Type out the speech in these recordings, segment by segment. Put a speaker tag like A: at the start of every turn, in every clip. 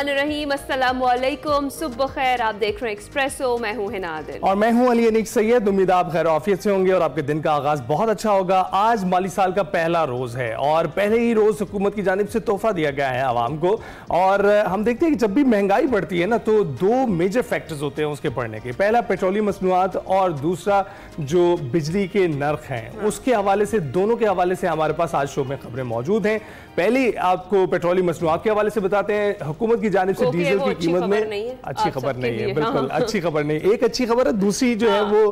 A: बिस्मिल्लाहिर्रहमानिर्रहीम, अस्सलामु अलैकुम, सुबह खैर। आप देख रहे हैं एक्सप्रेसो, मैं हूं हिना आदिल
B: और मैं हूं अली अनीक सैयद। उम्मीद आप खैर आफियत से होंगे और आपके दिन का आगाज बहुत अच्छा होगा। आज माली साल का पहला रोज है और पहले ही रोज हुकूमत की जानिब से तोहफा दिया गया है आवाम को। और हम देखते हैं कि जब भी महंगाई बढ़ती है ना तो दो मेजर फैक्टर्स होते हैं उसके बढ़ने के। पहला पेट्रोलियम मसनूआत और दूसरा जो बिजली के नर्ख हैं उसके हवाले से, दोनों के हवाले से हमारे पास आज शो में खबरें मौजूद हैं। पहले आपको पेट्रोलियम मसनूआत के हवाले से बताते हैं। हुकूमत की जानिब से डीजल की कीमत में अच्छी खबर नहीं है, बिल्कुल अच्छी खबर नहीं। एक अच्छी खबर है, दूसरी जो है वो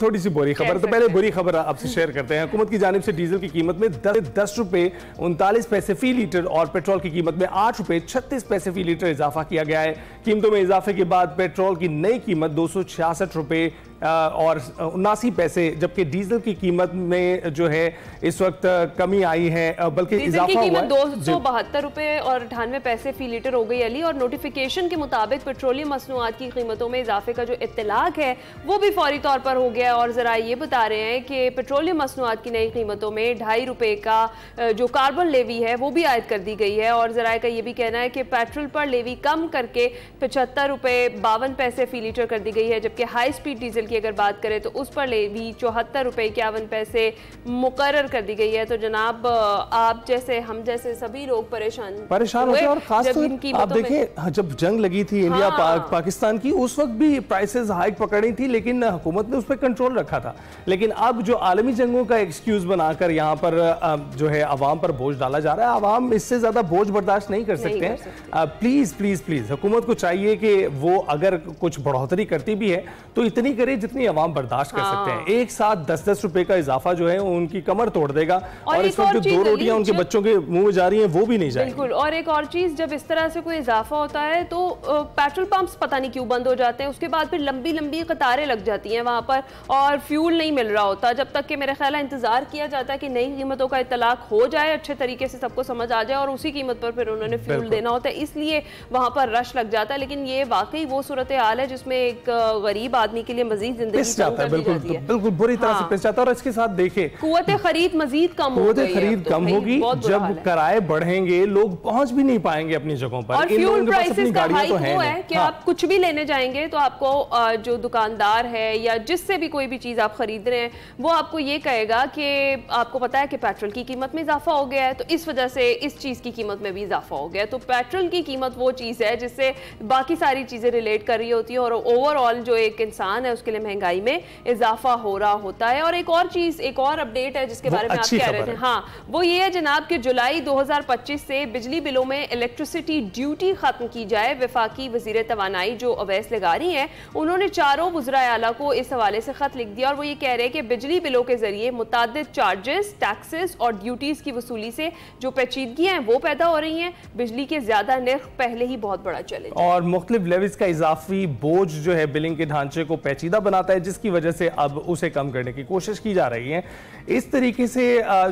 B: थोड़ी सी बुरी खबर। तो पहले बुरी खबर आपसे शेयर करते हैं। हुकूमत की जानिब से डीजल की कीमत में 10 रुपए 39 पैसे फी लीटर और पेट्रोल की कीमत में 8 रुपए 36 पैसे फी लीटर इजाफा किया गया है। कीमतों में इजाफे के बाद पेट्रोल की नई कीमत 266 रुपए और 79 पैसे, जबकि डीजल की कीमत में जो है इस वक्त कमी आई है, बल्कि इजाफा हुआ है।
A: 272 रुपए और 98 पैसे फी लीटर हो गई अली। और नोटिफिकेशन के मुताबिक पेट्रोलियम मसनूआत की कीमतों में इजाफे का जो इत्तलाक है वो भी फौरी तौर पर हो गया है। और जरा ये बता रहे हैं कि पेट्रोलियम मसनूआत की नई कीमतों में 2.5 रुपए का जो कार्बन लेवी है वो भी आयद कर दी गई है। और जरा का ये भी कहना है कि पेट्रोल पर लेवी कम करके 75 रुपए 52 पैसे फी लीटर कर दी गई है, जबकि हाई स्पीड डीजल की अगर बात करें तो उस पर लेवी 74 रुपए 51 पैसे मुकर्रर कर दी गई है। तो जनाब आप जैसे हम जैसे सभी लोग परेशान
B: होते हैं। और खासतौर आप देखें जब जंग लगी थी इंडिया पाकिस्तान की, उस वक्त भी प्राइसेस हाइक पकड़ी थी लेकिन हुकूमत ने उस पर कंट्रोल रखा था। लेकिन अब जो आलमी जंगों का एक्सक्यूज बनाकर यहाँ पर जो है अवाम पर बोझ डाला जा रहा है, अवाम इससे ज्यादा बोझ बर्दाश्त नहीं कर सकते हैं। प्लीज प्लीज प्लीज हुकूमत को चाहिए कि वो अगर कुछ बढ़ोतरी करती भी है तो इतनी करे जितनी अवाम बर्दाश्त कर सकते हैं। एक साथ 10-10 रुपए का इजाफा जो है उनकी कमर तोड़ देगा। और इस वक्त जो 2 रोटियां उनके बच्चों के मुंह में जा रही हैं वो भी नहीं जाएंगी।
A: बिल्कुल। और एक और चीज, जब इस तरह से कोई इजाफा होता है तो पेट्रोल पंप्स पता नहीं क्यों बंद हो जाते हैं। उसके बाद फिर लंबी लंबी कतारें लग जाती हैं वहां पर और फ्यूल नहीं मिल रहा होता, जब तक कि मेरे ख्याल इंतजार किया जाता है कि नई कीमतों का इतलाक हो जाए, अच्छे तरीके से सबको समझ आ जाए और उसी कीमत पर फिर उन्होंने फ्यूल देना होता है, इसलिए वहां पर रश लग जाता है। लेकिन ये वाकई वो सूरत हाल है जिसमें एक गरीब आदमी के लिए मजीद जिंदगी
B: बिल्कुल बुरी तरह से पिस जाता है। और इसके साथ देखिए
A: कुव्वत खरीद मजीद कम
B: होगी। जब किराए बढ़ेंगे लोग पहुंच भी नहीं पाएंगे अपनी जगहों पर।
A: और फ्यूल प्राइसेस का हाइक वो है कि आप कुछ भी लेने जाएंगे तो आपको जो दुकानदार है या जिससे भी कोई भी चीज आप खरीद रहे हैं वो आपको ये कहेगा कि आपको पता है कि पेट्रोल की कीमत में इजाफा हो गया है तो इस वजह से इस चीज की कीमत में भी इजाफा हो गया है। तो पेट्रोल की कीमत वो चीज है जिससे बाकी सारी चीजें रिलेट कर रही होती है और ओवरऑल जो एक इंसान है उसके लिए महंगाई में इजाफा हो रहा होता है। और एक और चीज, एक और अपडेट है जिसके बारे में आप कह रहे थे, हाँ वो ये है जनाब कि जुलाई 2025 से बिजली बिलों में इलेक्ट्रिसिटी ड्यूटी खत्म की जाए। वफाकी वजीर तवानाई जो अवैस लगारी हैं उन्होंने चारों वज़राए आला को इस हवाले से खत लिख दिया और वो ये कह रहे हैं कि बिजली बिलों के जरिए मुतादिद चार्जेस, टैक्सेस और ड्यूटीज की वसूली से जो पेचीदगियां हैं वो पैदा हो रही हैं। बिजली के ज्यादा निर्ख पहले ही बहुत बड़ा चैलेंज
B: और मुख्तलिफ लेविस का इजाफी बोझ जो है बिलिंग के ढांचे को पेचीदा बनाता है, जिसकी वजह से अब उसे कम करने की कोशिश की जा रही है। इस तरीके से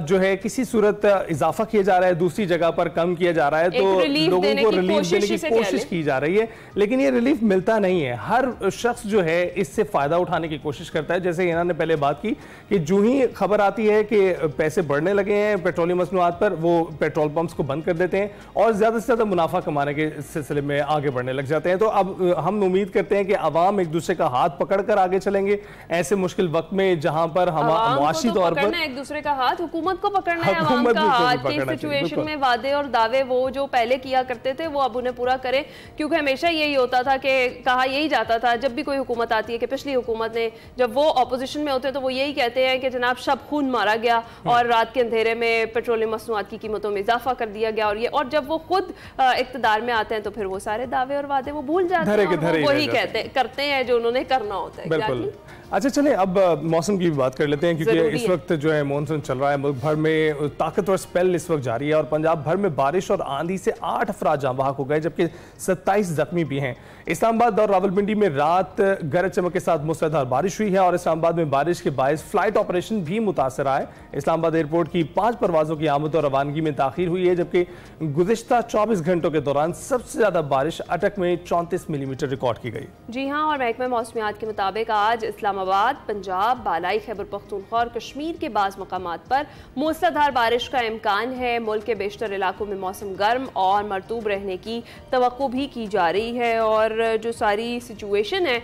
B: जो है किसी सूरत इजाफा किया जा रहा है, दूसरी जगह पर कम किया जा रहा है, तो लोगों को रिलीफ देने की कोशिश की जा रही है, लेकिन ये रिलीफ मिलता नहीं है। हर शख्स जो है इससे फायदा उठाने की कोशिश करता है। जैसे इन्होंने पहले बात की कि जो ही खबर आती है कि पैसे बढ़ने लगे हैं पेट्रोलियम मसनूआत पर, वो पेट्रोल पंप्स को बंद कर देते हैं और ज्यादा से ज्यादा मुनाफा कमाने के सिलसिले में आगे बढ़ने लग जाते हैं। तो अब हम उम्मीद करते हैं कि अवाम एक दूसरे का हाथ पकड़कर आगे चलेंगे ऐसे मुश्किल वक्त में जहां पर हम मुआशी तौर पर
A: एक दूसरे का हाथ, हुकूमत को पकड़ना है अवाम का हाथ की सिचुएशन में। वादे और दावे वो जो पहले किया करते थे वो अब उन्हें पूरा करें, क्योंकि हमेशा यही होता था कि कहा यही जाता था जब भी कोई हुकूमत आती है कि पिछली हुकूमत ने, जब वो ऑपोजिशन में होते तो वो यही कहते हैं कि जनाब शब खून मारा गया और रात के अंधेरे में पेट्रोलियम मसनूआत की कीमतों में इजाफा कर दिया गया। और जब वो खुद इक्तदार में आते हैं तो फिर वो सारे दावे और वादे वो भूल जाते हैं, वही करते हैं जो उन्होंने करना होता है।
B: अच्छा चलें अब मौसम की भी बात कर लेते हैं, क्योंकि इस वक्त जो है मॉनसून चल रहा है, मुल्क भर में ताकतवर स्पेल इस वक्त जारी है और पंजाब भर में बारिश और आंधी से 8 अफराद जाँ बहक हो गए, जबकि 27 जख्मी भी हैं। इस्लामाबाद और रावलपिंडी में रात गरज चमक के साथ मूसलाधार बारिश हुई है और इस्लामाबाद में बारिश के बायस फ्लाइट ऑपरेशन भी मुतासर आए। इस्लामाबाद एयरपोर्ट की 5 परवाजों की आमद और रवानगी में ताखीर हुई है, जबकि गुज़िश्ता 24 घंटों के दौरान सबसे ज्यादा बारिश अटक में 34 मिलीमीटर रिकॉर्ड की गई।
A: जी हाँ, और महकमा मौसमियात के मुताबिक आज इस्लामाबाद इस्लामाबाद, पंजाब, बालाई खैबर पख्तूनख्वा और कश्मीर के बाज़ मकामात पर मूसलाधार बारिश का इम्कान है। मुल्क के बेशतर इलाकों में मौसम गर्म और मरतूब रहने की तवक्को भी की जा रही है। और जो सारी सिचुएशन है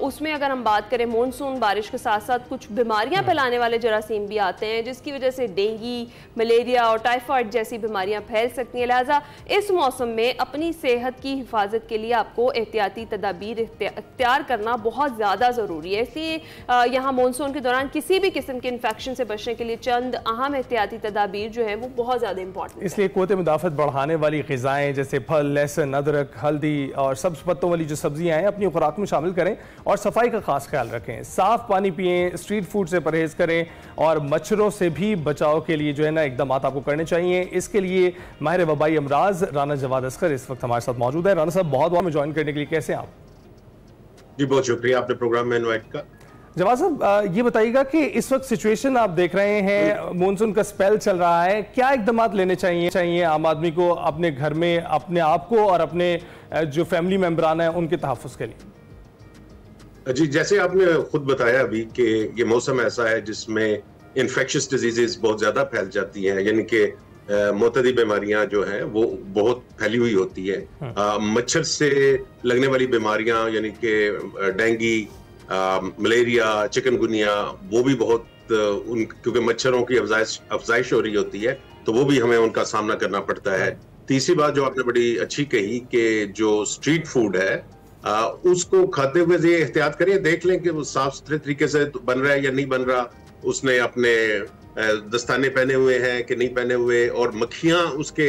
A: उसमें अगर हम बात करें, मानसून बारिश के साथ साथ कुछ बीमारियां फैलाने वाले जरासीम भी आते हैं, जिसकी वजह से डेंगू, मलेरिया और टाइफाइड जैसी बीमारियां फैल सकती हैं। लिहाजा इस मौसम में अपनी सेहत की हिफाजत के लिए आपको एहतियाती तदाबीर इख्तियार करना बहुत ज़्यादा ज़रूरी है। इसलिए यहाँ मानसून के दौरान किसी भी किस्म के इन्फेक्शन से बचने के लिए चंद अहम एहतियाती तदाबीर जो है वो बहुत ज़्यादा इंपॉर्टेंट है।
B: इसलिए क़ुव्वत मुदाफ़त बढ़ाने वाली ग़िज़ाएँ जैसे फल, लहसुन, अदरक, हल्दी और सब्ज़ पत्तों वाली जो सब्जियाँ हैं अपनी खुराक में शामिल करें और सफाई का खास ख्याल रखें। साफ़ पानी पिएँ, स्ट्रीट फूड से परहेज़ करें और मच्छरों से भी बचाव के लिए जो है ना इक़दाम आपको करने चाहिए। इसके लिए माहिर वबाई अमराज राना जवाद अस्कर इस वक्त हमारे साथ मौजूद है। राना साहब, बहुत बहुत ज्वाइन करने के लिए कैसे हैं आप?
C: जी बहुत शुक्रिया आपने प्रोग्राम में इनवाइट का।
B: जवाद साहब, ये बताइएगा कि इस वक्त सिचुएशन आप देख रहे हैं, मानसून का स्पेल चल रहा है, क्या इक़दाम लेने चाहिए आम आदमी को अपने घर में अपने आप को और अपने जो फैमिली मेम्बरान है उनके तहफ़्फ़ुज़ के लिए?
C: जी, जैसे आपने खुद बताया अभी कि ये मौसम ऐसा है जिसमें इन्फेक्शियस डिजीजेस बहुत ज़्यादा फैल जाती हैं, यानी कि मोतदी बीमारियां जो हैं वो बहुत फैली हुई होती है। मच्छर से लगने वाली बीमारियां यानी कि डेंगू, मलेरिया, चिकनगुनिया, वो भी बहुत क्योंकि मच्छरों की अफजाइश हो रही होती है तो वो भी हमें उनका सामना करना पड़ता है। तीसरी बात जो आपने बड़ी अच्छी कही कि जो स्ट्रीट फूड है उसको खाते हुए ये एहतियात करें, देख लें कि वो साफ सुथरे तरीके से बन रहा है या नहीं बन रहा, उसने अपने दस्ताने पहने हुए हैं कि नहीं पहने हुए, और मक्खियां उसके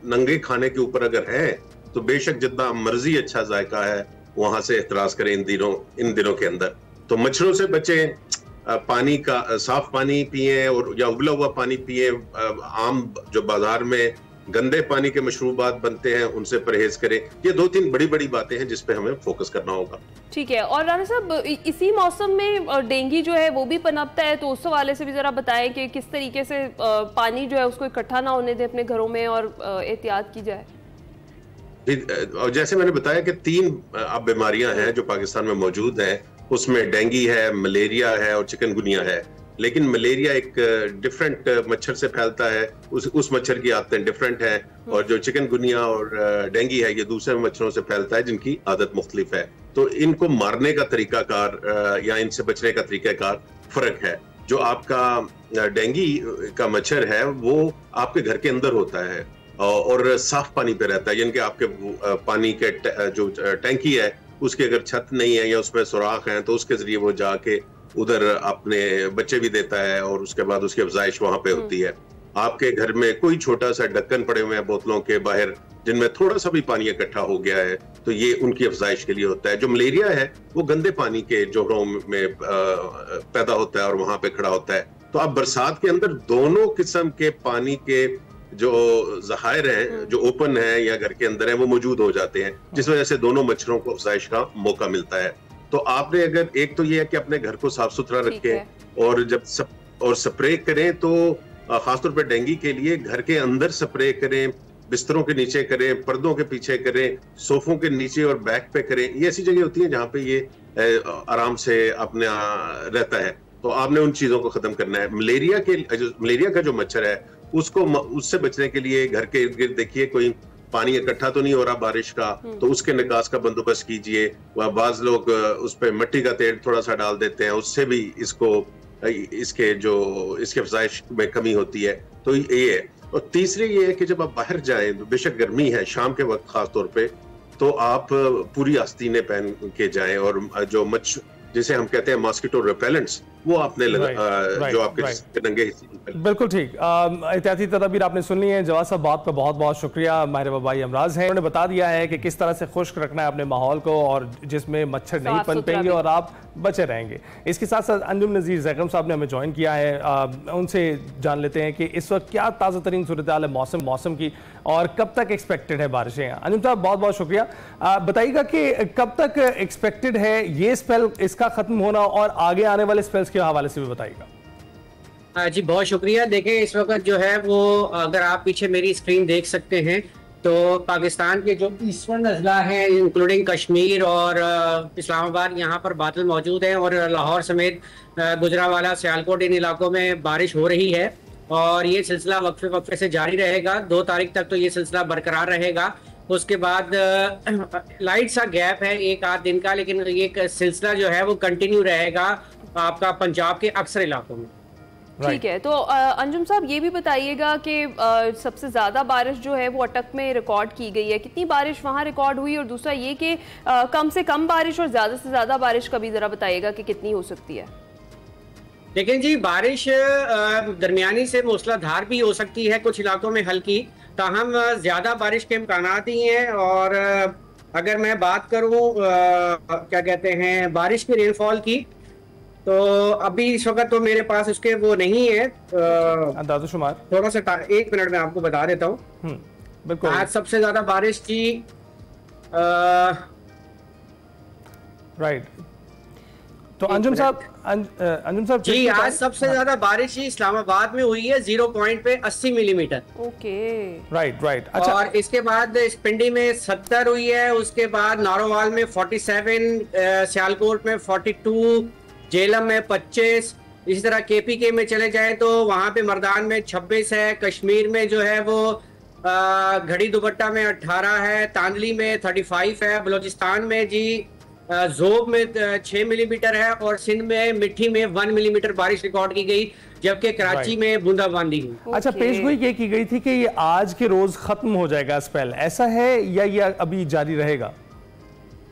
C: नंगे खाने के ऊपर अगर हैं तो बेशक जितना मर्जी अच्छा जायका है वहां से एहतराज करें इन दिनों के अंदर। तो मच्छरों से बचें, पानी का साफ पानी पिए और या उबला हुआ पानी पिए। आम जो बाजार में गंदे पानी के मशरूबात बनते हैं उनसे परहेज करें। ये 2-3 बड़ी बातें हैं जिस पे हमें फोकस करना होगा।
A: ठीक है। और राना साहब, इसी मौसम में डेंगू जो है वो भी पनपता है, तो उस हवाले से भी जरा बताएं कि किस तरीके से पानी जो है उसको इकट्ठा ना होने दें अपने घरों में और एहतियात की जाए।
C: और जैसे मैंने बताया कि 3 अब बीमारियां हैं जो पाकिस्तान में मौजूद हैं, उसमें डेंगू है, मलेरिया है और चिकनगुनिया है। लेकिन मलेरिया एक डिफरेंट मच्छर से फैलता है, उस मच्छर की आदतें डिफरेंट है, और जो चिकनगुनिया और डेंगू है ये दूसरे मच्छरों से फैलता है जिनकी आदत मुख्तलिफ है। तो इनको मारने का तरीकाकार या इनसे बचने का तरीकाकार फर्क है। जो आपका डेंगू का मच्छर है वो आपके घर के अंदर होता है और साफ पानी पे रहता है, यानी कि आपके पानी के जो टैंकी है उसकी अगर छत नहीं है या उसमें सुराख है तो उसके जरिए वो जाके उधर अपने बच्चे भी देता है और उसके बाद उसकी अफजाइश वहां पे होती है। आपके घर में कोई छोटा सा ढक्कन पड़े हुए हैं बोतलों के बाहर जिनमें थोड़ा सा भी पानी इकट्ठा हो गया है तो ये उनकी अफजाइश के लिए होता है। जो मलेरिया है वो गंदे पानी के जोड़ों में पैदा होता है और वहां पे खड़ा होता है। तो आप बरसात के अंदर दोनों किस्म के पानी के जो ज़खायर हैं जो ओपन है या घर के अंदर है वो मौजूद हो जाते हैं, जिस वजह से दोनों मच्छरों को अफजाइश का मौका मिलता है। तो आपने अगर एक तो ये है कि अपने घर को साफ सुथरा रखें और जब स्प्रे करें तो खासतौर पर डेंगू के लिए घर के अंदर स्प्रे करें, बिस्तरों के नीचे करें, पर्दों के पीछे करें, सोफों के नीचे और बैक पे करें। ये ऐसी जगह होती है जहाँ पे ये आराम से अपने रहता है, तो आपने उन चीजों को खत्म करना है। मलेरिया का जो मच्छर है उससे बचने के लिए घर के इर्द गिर्द देखिए कोई पानी इकट्ठा तो नहीं हो रहा बारिश का, तो उसके निकास का बंदोबस्त कीजिए। बाज लोग उस पे मिट्टी का तेल थोड़ा सा डाल देते हैं, उससे भी इसके अफजाइश में कमी होती है। तो ये है। और तीसरी ये है कि जब आप बाहर जाएं, बेशक गर्मी है शाम के वक्त खास तौर पे, तो आप पूरी आस्तीनें पहन के जाएं और जो जिसे हम कहते हैं मॉस्किटो रिपेलेंट्स वो आपने जो आपके नंगे हिस्से।
B: बिल्कुल ठीक। एहतियाती तदबीर आपने सुन ली है। जवाद साहब, आपका बहुत बहुत शुक्रिया। माहिर वबाई अमराज हैं, उन्होंने बता दिया है कि किस तरह से खुश्क रखना है अपने माहौल को और जिसमें मच्छर नहीं पनपेंगे और आप बचे रहेंगे। इसके साथ साथ अंजुम नज़ीर ज़ैगम साहब ने हमें ज्वाइन किया है। उनसे जान लेते हैं कि इस वक्त क्या ताज़ा तरीन सूरत हाल है मौसम की और कब तक एक्सपेक्टेड है बारिशें। अंजुम साहब, बहुत बहुत शुक्रिया। बताइएगा कि कब तक एक्सपेक्टेड है ये स्पेल, इसका खत्म होना, और आगे आने वाले स्पेल्स के हवाले से भी बताइएगा।
D: जी बहुत शुक्रिया। देखें, इस वक्त जो है वो अगर आप पीछे मेरी स्क्रीन देख सकते हैं तो पाकिस्तान के जो ईस्टर्न अजला हैं इंक्लूडिंग कश्मीर और इस्लामाबाद, यहाँ पर बादल मौजूद हैं और लाहौर समेत गुजरावाला, सियालकोट, इन इलाकों में बारिश हो रही है और ये सिलसिला वक्फे वक्फे से जारी रहेगा। 2 तारीख तक तो ये सिलसिला बरकरार रहेगा। उसके बाद लाइट सा गैप है 1 आध दिन का, लेकिन ये सिलसिला जो है वो कंटिन्यू रहेगा आपका पंजाब के अक्सर इलाकों में।
A: ठीक है, तो अंजुम साहब ये भी बताइएगा कि सबसे ज़्यादा बारिश जो है वो अटक में रिकॉर्ड की गई है, कितनी बारिश वहाँ रिकॉर्ड हुई, और दूसरा ये कि कम से कम बारिश और ज़्यादा से ज़्यादा बारिश का भी ज़रा बताइएगा कि कितनी हो सकती है।
D: लेकिन जी बारिश दरमियानी से मूसलाधार भी हो सकती है, कुछ इलाकों में हल्की, ताहम ज़्यादा बारिश के इम्कानात ही हैं। और अगर मैं बात करूँ क्या कहते हैं बारिश की रेनफॉल की, तो अभी इस वक्त तो मेरे पास उसके वो नहीं है
B: अंदाज़ो-शुमार,
D: थोड़ा सा 1 मिनट में आपको बता देता हूँ।
B: बिल्कुल।
D: आज सबसे ज्यादा बारिश की
B: राइट, तो अंजुम साहब
D: जी आज सबसे ज्यादा बारिश ही इस्लामाबाद में हुई है, 0 पॉइंट पे 80 मिलीमीटर।
A: Okay,
B: right. अच्छा, और
D: इसके बाद पिंडी में 70 हुई है, उसके बाद नारोवाल में 47, सियालकोट में 42, जेलम में 25, इसी तरह केपीके में चले जाए तो वहाँ पे मर्दान में 26 है, कश्मीर में जो है वो घड़ी दुपट्टा में 18 है, तांदली में 35 है, बलूचिस्तान में जी जोब में 6 मिलीमीटर है और सिंध में मिट्टी में 1 मिलीमीटर बारिश रिकॉर्ड की गई, जबकि कराची में बूंदाबांदी हुई।
B: अच्छा, पेशगोई ये की गई थी कि ये आज के रोज खत्म हो जाएगा स्पेल, ऐसा है या ये अभी जारी रहेगा?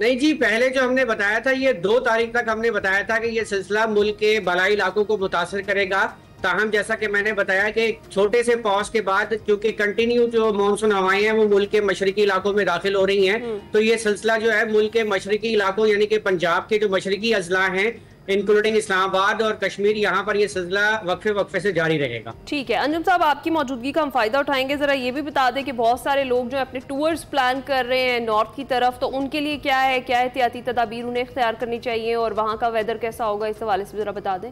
D: नहीं जी, पहले जो हमने बताया था ये 2 तारीख तक हमने बताया था कि ये सिलसिला मुल्क के बलाई इलाकों को मुतासर करेगा। ताहम जैसा कि मैंने बताया कि छोटे से पॉज के बाद क्योंकि कंटिन्यू जो मानसून हवाएं हैं वो मुल्क के मशरकी इलाकों में दाखिल हो रही हैं, तो ये सिलसिला जो है मुल्क के मशरकी इलाकों यानी कि पंजाब के जो मशरकी अजला हैं इंक्लूडिंग इस्लामाबाद और कश्मीर, यहाँ पर ये सिलसिला वक्फे वक्फे से जारी रहेगा।
A: ठीक है, अंजुम साहब आपकी मौजूदगी का हम फायदा उठाएंगे। जरा ये भी बता दें कि बहुत सारे लोग जो अपने टूर्स प्लान कर रहे हैं नॉर्थ की तरफ, तो उनके लिए क्या है, क्या एहतियाती तदाबीर उन्हें इख्तियार करनी चाहिए और वहाँ का वेदर कैसा होगा, इस हवाले से जरा बता दें।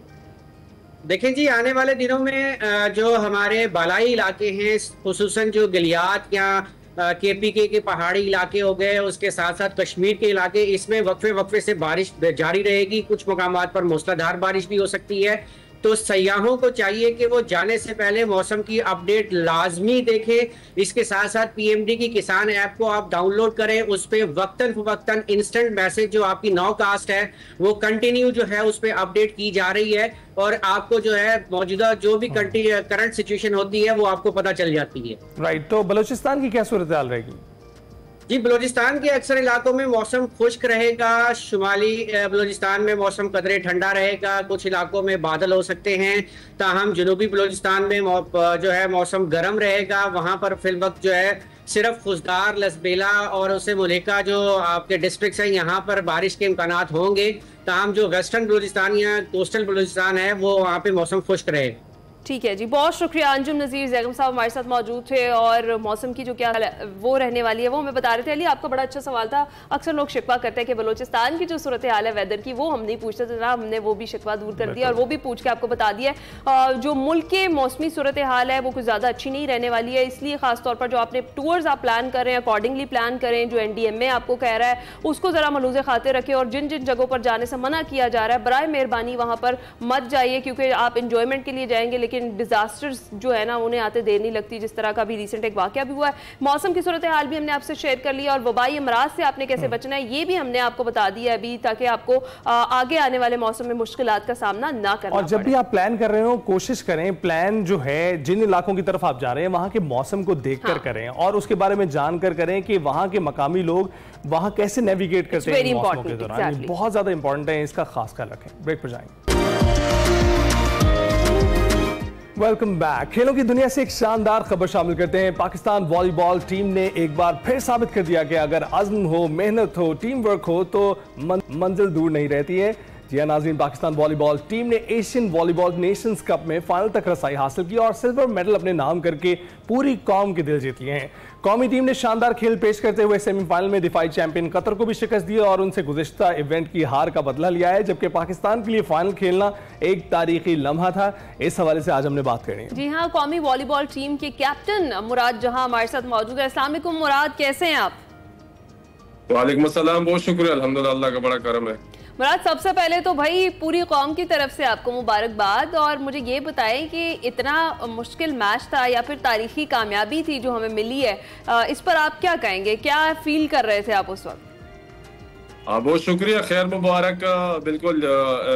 D: देखें जी, आने वाले दिनों में जो हमारे बालाई इलाके हैं, खुसूसन जो गलियात या केपीके के पहाड़ी इलाके हो गए, उसके साथ साथ कश्मीर के इलाके, इसमें वक्फे वक्फे से बारिश जारी रहेगी। कुछ मुकामात पर मूसलाधार बारिश भी हो सकती है। तो सयाहों को चाहिए कि वो जाने से पहले मौसम की अपडेट लाजमी देखें। इसके साथ साथ पीएमडी की किसान ऐप को आप डाउनलोड करें, उस पर वक्तन फवक्तन इंस्टेंट मैसेज जो आपकी नाउकास्ट है वो कंटिन्यू जो है उस पर अपडेट की जा रही है और आपको जो है मौजूदा जो भी करंट सिचुएशन होती है वो आपको पता चल जाती है।
B: राइट, तो बलूचिस्तान की क्या सूरत हाल रहेगी?
D: जी, बलूचिस्तान के अक्सर इलाकों में मौसम खुश्क रहेगा। शुमाली बलूचिस्तान में मौसम कदरे ठंडा रहेगा, कुछ इलाकों में बादल हो सकते हैं। ताहम जनूबी बलूचिस्तान में जो है मौसम गर्म रहेगा। वहाँ पर फिलवक्त जो है सिर्फ खुशदार, लसबेला और उससे मुल्का जो आपके डिस्ट्रिक्ट हैं यहाँ पर बारिश के इम्कानात होंगे। ताहम जो वेस्टर्न बलूचिस्तान या कोस्टल बलूचिस्तान है वो वहाँ पे मौसम खुश्क रहेगा।
A: ठीक है जी, बहुत शुक्रिया। अंजुम नज़ीर ज़ैगम साहब हमारे साथ मौजूद थे और मौसम की जो क्या वो रहने वाली है वो हमें बता रहे थे। अली, आपका बड़ा अच्छा सवाल था। अक्सर लोग शिकवा करते हैं कि बलूचिस्तान की जो सूरत हाल है वेदर की वो हम नहीं पूछते थे ना, हमने वो भी शिकवा दूर कर दिया और वो भी पूछ के आपको बता दिया। जो मुल्क के मौसमी सूरत हाल है वो कुछ ज़्यादा अच्छी नहीं रहने वाली है, इसलिए खासतौर पर जो आपने टूर्स आप प्लान कर रहे हैं अकॉर्डिंगली प्लान करें। जो NDMA आपको कह रहा है उसको ज़रा मलूज़े खाते रखें और जिन जिन जगहों पर जाने से मना किया जा रहा है बराए मेहरबानी वहाँ पर मत जाइए, क्योंकि आप इंजॉयमेंट के लिए जाएंगे लेकिन डिजास्टर जो है ना उन्हें आते देर नहीं लगती, जिस तरह का भी रिसेंट एक वाकया भी हुआ है। मौसम की सूरत हाल भी हमने आपसे शेयर कर लिया और वबाई अमराज से आपने कैसे बचना है ये भी हमने आपको बता दिया अभी, ताकि आपको आगे आने वाले मौसम में मुश्किलात का सामना ना करना
B: और जब भी आप प्लान कर रहे हो कोशिश करें प्लान जो है जिन इलाकों की तरफ आप जा रहे हैं वहां के मौसम को देखकर करें और उसके बारे में जानकर करें कि वहां के मकामी लोग वहां कैसे नेविगेट करते हैं मौसम के दौरान। बहुत ज्यादा इंपॉर्टेंट है, इसका खास ख्याल रखें। ब्रेक पर जाएंगे। Welcome back. खेलों की दुनिया से एक शानदार खबर शामिल करते हैं। पाकिस्तान वॉलीबॉल टीम ने एक बार फिर साबित कर दिया कि अगर अज़्म हो, मेहनत हो, टीम वर्क हो तो मंजिल दूर नहीं रहती है। जी हाँ नाज़रीन, पाकिस्तान वॉलीबॉल टीम ने एशियन वॉलीबॉल नेशंस कप में फाइनल तक रसाई हासिल की और सिल्वर मेडल अपने नाम करके पूरी कौम के दिल जीत लिए हैं। कौमी टीम ने शानदार खेल पेश करते हुए सेमीफाइनल में दिफाई चैंपियन कतर को भी शिकस्त दी और उनसे गुज़िश्ता इवेंट की हार का बदला लिया है, जबकि पाकिस्तान के लिए फाइनल खेलना एक तारीखी लम्हा था। इस हवाले से आज हमने बात करनी है।
A: जी हाँ, कौमी वॉलीबॉल टीम के कैप्टन मुराद जहां हमारे साथ मौजूद है। अस्सलाम वालेकुम मुराद, कैसे हैं आप?
E: वालेकुम अस्सलाम, बहुत शुक्रिया, अल्हम्दुलिल्लाह, अल्लाह का बड़ा करम है।
A: मुराद, सबसे पहले तो भाई पूरी कौम की तरफ से आपको मुबारकबाद, और मुझे ये बताएं कि इतना मुश्किल मैच था या फिर तारीखी कामयाबी थी जो हमें मिली है, इस पर आप क्या कहेंगे? क्या फील कर रहे थे आप उस वक्त?
E: बहुत शुक्रिया, खैर मुबारक। बिल्कुल,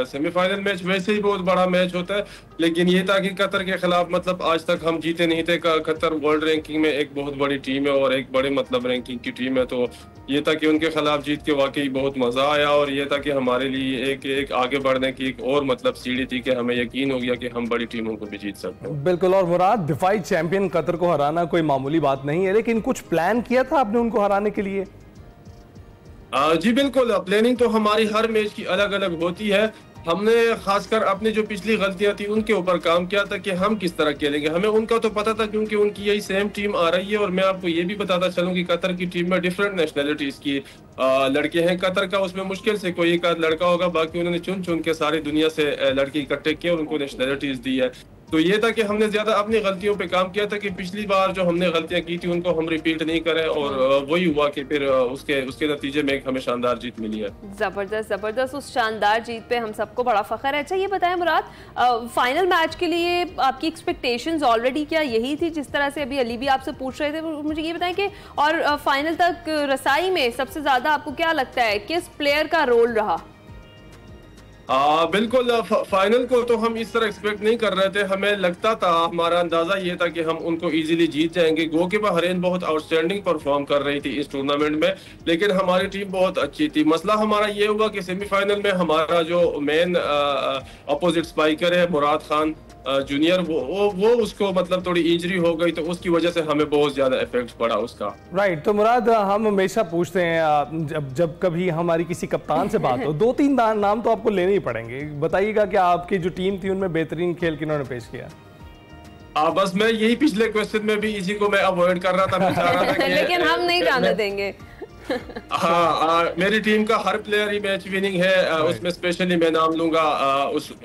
E: सेमीफाइनल मैच वैसे ही बहुत बड़ा मैच होता है, लेकिन ये था कि कतर के खिलाफ मतलब आज तक हम जीते नहीं थे। कतर वर्ल्ड रैंकिंग में एक बहुत बड़ी टीम है और एक बड़े मतलब रैंकिंग की टीम है, तो ये था कि उनके खिलाफ जीत के वाकई बहुत मजा आया और ये था कि हमारे लिए एक आगे बढ़ने की एक और मतलब सीढ़ी थी कि हमें यकीन हो गया कि हम बड़ी टीमों को भी जीत सकते हैं।
B: बिल्कुल, और मुराद, दिफाई चैंपियन कतर को हराना कोई मामूली बात नहीं है, लेकिन कुछ प्लान किया था आपने उनको हराने के लिए?
E: जी बिल्कुल, प्लानिंग तो हमारी हर मैच की अलग अलग होती है। हमने खासकर अपनी जो पिछली गलतियां थी उनके ऊपर काम किया था कि हम किस तरह खेलेंगे। हमें उनका तो पता था क्योंकि उनकी यही सेम टीम आ रही है, और मैं आपको ये भी बताता चलूं कि कतर की टीम में डिफरेंट नेशनलिटीज की लड़के हैं। कतर का उसमें मुश्किल से कोई एक लड़का होगा, बाकी उन्होंने चुन चुन के सारी दुनिया से लड़के इकट्ठे किए और उनको नेशनलिटीज दी है। तो ये था कि हमने ज्यादा अपनी गलतियों पे काम किया था कि पिछली बार जो हमने गलतियां की थी उनको हम रिपीट नहीं करें, और वही हुआ कि फिर उसके नतीजे में हमें शानदार जीत मिली है।
A: जबरदस्त जबरदस्त, उस शानदार जीत पे हम सबको बड़ा फख्र है। अच्छा ये बताएं मुराद, फाइनल मैच के लिए आपकी एक्सपेक्टेशंस ऑलरेडी क्या यही थी जिस तरह से अभी अली भी आपसे पूछ रहे थे? मुझे ये बताएं कि और फाइनल तक रसाई में सबसे ज्यादा आपको क्या लगता है किस प्लेयर का रोल रहा?
E: बिल्कुल, फाइनल को तो हम इस तरह एक्सपेक्ट नहीं कर रहे थे। हमें लगता था, हमारा अंदाजा ये था कि हम उनको इजीली जीत जाएंगे। गो के बहरीन बहुत आउटस्टैंडिंग परफॉर्म कर रही थी इस टूर्नामेंट में, लेकिन हमारी टीम बहुत अच्छी थी। मसला हमारा ये हुआ कि सेमीफाइनल में हमारा जो मेन अपोजिट स्पाइकर है मुराद खान जूनियर, वो उसको मतलब थोड़ी इंजरी हो गई, तो उसकी वजह से हमें बहुत ज्यादा इफेक्ट पड़ा उसका।
B: राइट, तो मुराद, हम हमेशा पूछते हैं जब कभी हमारी किसी कप्तान से बात हो, 2-3 नाम तो आपको लेने ही पड़ेंगे। बताइएगा कि आपकी जो टीम थी उनमें बेहतरीन खेल किन्होंने पेश किया?
E: बस मैं यही पिछले क्वेश्चन में भी इसी को मैं अवॉइड कर रहा था, मैं चाह रहा था कि
A: लेकिन हम नहीं जाने देंगे।
E: मेरी टीम का हर प्लेयर ही मैच विनिंग है। उसमें स्पेशली मैं नाम लूंगा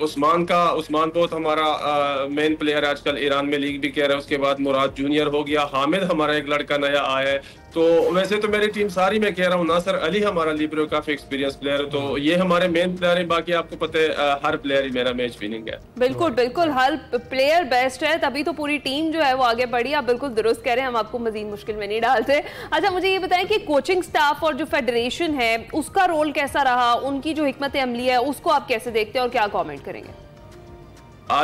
E: उस्मान का। उस्मान बहुत हमारा मेन प्लेयर आजकल ईरान में लीग भी कह रहा है। उसके बाद मुराद जूनियर हो गया, हामिद हमारा एक लड़का नया आया है। तो वैसे तो मेरी टीम सारी मैं कह रहा हूँ, नासर अली हमारा लिबरो काफी एक्सपीरियंस प्लेयर है। तो ये हमारे मेन प्लेयर है, बाकी आपको पता है हर प्लेयर ही मेरा मैच विनिंग है।
A: बिल्कुल बिल्कुल, हर प्लेयर बेस्ट है, तभी तो पूरी टीम जो है वो आगे बढ़ी। आप बिल्कुल दुरुस्त कह रहे हैं, हम आपको मजीद मुश्किल में नहीं डालते। अच्छा मुझे ये बताएं कि कोचिंग स्टाफ और जो फेडरेशन है उसका रोल कैसा रहा, उनकी जो हिकमत अमली है उसको आप कैसे देखते हैं और क्या कमेंट करेंगे?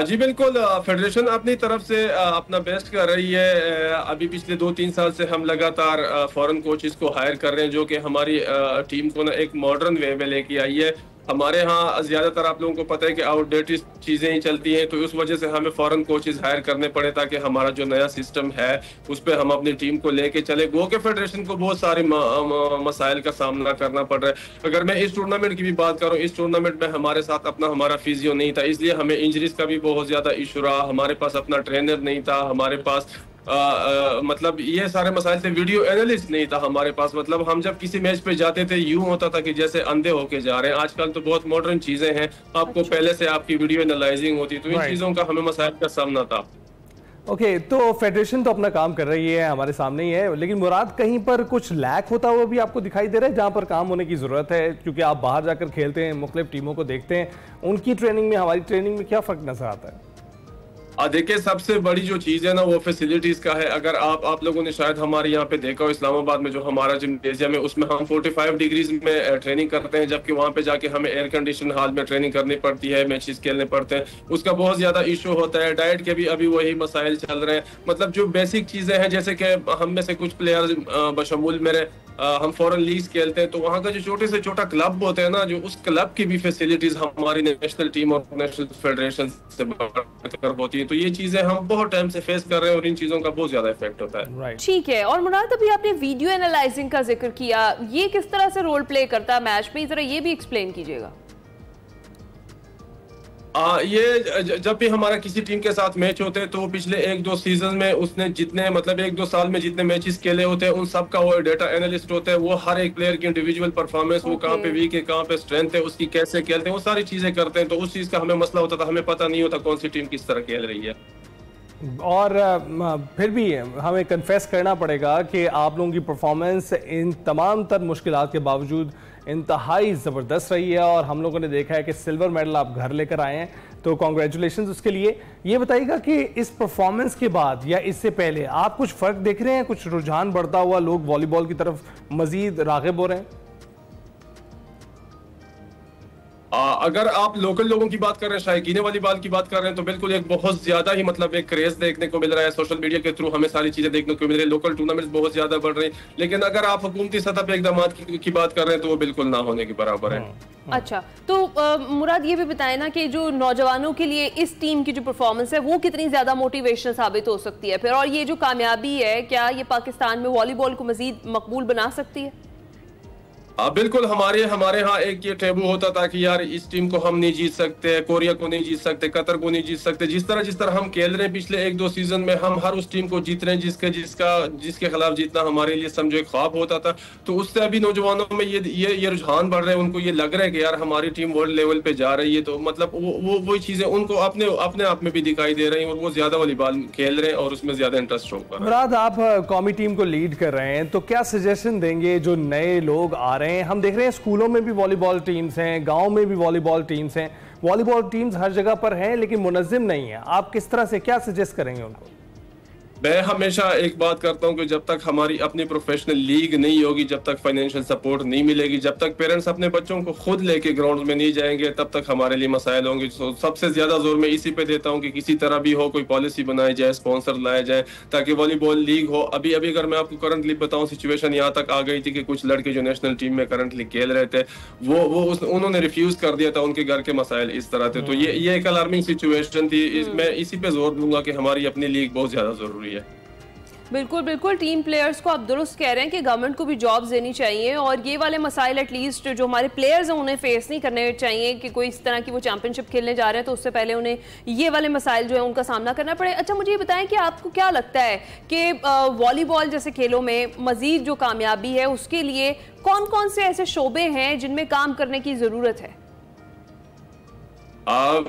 E: जी बिल्कुल, फेडरेशन अपनी तरफ से अपना बेस्ट कर रही है। अभी पिछले 2-3 साल से हम लगातार फॉरेन कोचेस को हायर कर रहे हैं, जो कि हमारी टीम को ना एक मॉडर्न वे में लेके आई है। हमारे यहाँ ज्यादातर आप लोगों को पता है कि आउटडेटेड चीजें ही चलती हैं, तो उस वजह से हमें फॉरेन कोचेस हायर करने पड़े ताकि हमारा जो नया सिस्टम है उस पर हम अपनी टीम को लेके चले। गो के फेडरेशन को बहुत सारे मसाइल का सामना करना पड़ रहा है। अगर मैं इस टूर्नामेंट की भी बात करूं, इस टूर्नामेंट में हमारे साथ हमारा फिजियो नहीं था, इसलिए हमें इंजरीज का भी बहुत ज्यादा इशू रहा। हमारे पास अपना ट्रेनर नहीं था, हमारे पास मतलब ये सारे मसाइल थे। वीडियो एनालिस्ट नहीं था हमारे पास। मतलब हम जब किसी मैच पे जाते थे यूं होता था कि जैसे अंधे होके जा रहे हैं। आजकल तो बहुत मॉडर्न चीजें हैं, आपको पहले से आपकी वीडियो एनालाइजिंग होती, तो इन चीजों का हमें मसाइल का सामना था।
B: ओके, तो फेडरेशन तो अपना काम कर रही है, हमारे सामने ही है, लेकिन मुराद कहीं पर कुछ लैक होता हुआ भी आपको दिखाई दे रहा है जहां पर काम होने की जरूरत है? क्योंकि आप बाहर जाकर खेलते हैं, मुख्तलिफ टीमों को देखते हैं, उनकी ट्रेनिंग में हमारी ट्रेनिंग में क्या फर्क नजर आता है?
E: देखिए, सबसे बड़ी जो चीज है ना वो फैसिलिटीज का है। अगर आप लोगों ने शायद हमारे यहाँ पे देखा हो, इस्लामाबाद में जो हमारा जिम्नेजियम है उसमें हम 45 डिग्रीज में ट्रेनिंग करते हैं, जबकि वहाँ पे जाके हमें एयर कंडीशन हॉल में ट्रेनिंग करनी पड़ती है, मैचेस खेलने पड़ते हैं। उसका बहुत ज्यादा इशू होता है। डाइट के भी अभी वही मसाइल चल रहे हैं। मतलब जो बेसिक चीजें हैं, जैसे कि हम में से कुछ प्लेयर बशमूल मेरे हम फॉरेन लीग्स खेलते हैं, तो वहाँ का जो छोटे से छोटा क्लब होते हैं ना, जो उस क्लब की भी फैसिलिटीज हमारी नेशनल टीम और नेशनल फेडरेशन से बढ़कर होती है। तो ये चीजें हम बहुत टाइम से फेस कर रहे हैं और इन चीजों का बहुत ज्यादा इफेक्ट होता है।
A: ठीक है, और मुराद अभी आपने वीडियो एनालाइजिंग का जिक्र किया, ये किस तरह से रोल प्ले करता है मैच में, जरा ये भी एक्सप्लेन कीजिएगा।
E: ये जब भी हमारा किसी टीम के साथ मैच होते हैं तो पिछले 1-2 सीजन में उसने जितने मतलब 1-2 साल में जितने मैचेस खेले होते हैं उन सब का वो डेटा एनालिस्ट होता है। वो हर एक प्लेयर की इंडिविजुअल परफॉर्मेंस, वो कहाँ पे वीक है, कहाँ पे स्ट्रेंथ है, उसकी कैसे खेलते हैं, वो सारी चीजें करते हैं। तो उस चीज का हमें मसला होता था, हमें पता नहीं होता कौन सी टीम किस तरह खेल रही है।
B: और फिर भी हमें कन्फेस करना पड़ेगा कि आप लोगों की परफॉर्मेंस इन तमाम तर मुश्किलात के बावजूद इंतहाई ज़बरदस्त रही है और हम लोगों ने देखा है कि सिल्वर मेडल आप घर लेकर आए हैं, तो कॉन्ग्रेचुलेशंस उसके लिए। ये बताइएगा कि इस परफॉर्मेंस के बाद या इससे पहले आप कुछ फ़र्क देख रहे हैं, कुछ रुझान बढ़ता हुआ, लोग वॉलीबॉल की तरफ मज़ीद राग़िब हो रहे हैं?
E: अगर आप लोकल लोगों की बात कर रहे हैं, शायकीन वॉलीबॉल की बात कर रहे हैं, तो बिल्कुल एक बहुत ज्यादा ही मतलब एक क्रेज देखने को मिल रहा है। सोशल मीडिया के थ्रू हमें सारी चीजें देखने को मिल रही है, लोकल टूर्नामेंट्स बहुत ज्यादा बढ़ रही हैं। लेकिन अगर आप हुकूमती सतह पे इकदाम की बात कर रहे हैं तो वो बिल्कुल ना होने के बराबर है।
A: अच्छा, तो मुराद ये भी बताएं ना कि जो नौजवानों के लिए इस टीम की जो परफॉर्मेंस है वो कितनी ज्यादा मोटिवेशनल साबित हो सकती है फिर, और ये जो कामयाबी है क्या ये पाकिस्तान में वॉलीबॉल को मजीद मकबूल बना सकती है?
E: बिल्कुल। हमारे यहाँ एक ये टेबू होता था कि यार इस टीम को हम नहीं जीत सकते, कोरिया को नहीं जीत सकते, कतर को नहीं जीत सकते। जिस तरह हम खेल रहे हैं पिछले 1-2 सीजन में, हम हर उस टीम को जीत रहे हैं जिसके खिलाफ जीतना हमारे लिए समझो एक ख्वाब होता था। तो उससे अभी नौजवानों में ये रुझान बढ़ रहे हैं, उनको ये लग रहा है कि यार हमारी टीम वर्ल्ड लेवल पे जा रही है। तो मतलब वो चीजें उनको अपने आप में भी दिखाई दे रही हैं और वो ज्यादा वॉलीबॉल खेल रहे हैं और उसमें ज्यादा इंटरेस्ट शो कर रहे हैं।
B: मुराद, आप कौमी टीम को लीड कर रहे हैं, तो क्या सजेशन देंगे जो नए लोग आ रहे हैं? हम देख रहे हैं स्कूलों में भी वॉलीबॉल टीम्स हैं, गांव में भी वॉलीबॉल टीम्स हैं, वॉलीबॉल टीम्स हर जगह पर हैं लेकिन मुनज़्ज़म नहीं है। आप किस तरह से क्या सजेस्ट करेंगे उनको?
E: मैं हमेशा एक बात करता हूं कि जब तक हमारी अपनी प्रोफेशनल लीग नहीं होगी, जब तक फाइनेंशियल सपोर्ट नहीं मिलेगी, जब तक पेरेंट्स अपने बच्चों को खुद लेके ग्राउंड में नहीं जाएंगे, तब तक हमारे लिए मसाइल होंगे। तो सबसे ज्यादा जोर मैं इसी पे देता हूं कि किसी तरह भी हो कोई पॉलिसी बनाई जाए, स्पॉन्सर लाया जाए ताकि वॉलीबॉल लीग हो। अभी अगर मैं आपको करंटली बताऊं, सिचुएशन यहाँ तक आ गई थी कि कुछ लड़के जो नेशनल टीम में करंटली खेल रहे थे उन्होंने रिफ्यूज कर दिया था, उनके घर के मसाइल इस तरह थे। तो ये एक अलार्मिंग सिचुएशन थी। मैं इसी पे जोर दूंगा कि हमारी अपनी लीग बहुत ज्यादा जरूरी है।
A: बिल्कुल बिल्कुल, टीम प्लेयर्स को आप दुरुस्त कह रहे हैं कि गवर्नमेंट को भी जॉब्स देनी चाहिए और ये वाले मसाइल एटलीस्ट जो हमारे प्लेयर्स हैं उन्हें फेस नहीं करने चाहिए कि कोई इस तरह की वो चैंपियनशिप खेलने जा रहे हैं तो उससे पहले उन्हें ये वाले मसाइल जो है उनका सामना करना पड़े। अच्छा, मुझे ये बताएं कि आपको क्या लगता है कि वॉलीबॉल जैसे खेलों में मजीद जो कामयाबी है उसके लिए कौन कौन से ऐसे शोबे हैं जिनमें काम करने की ज़रूरत है?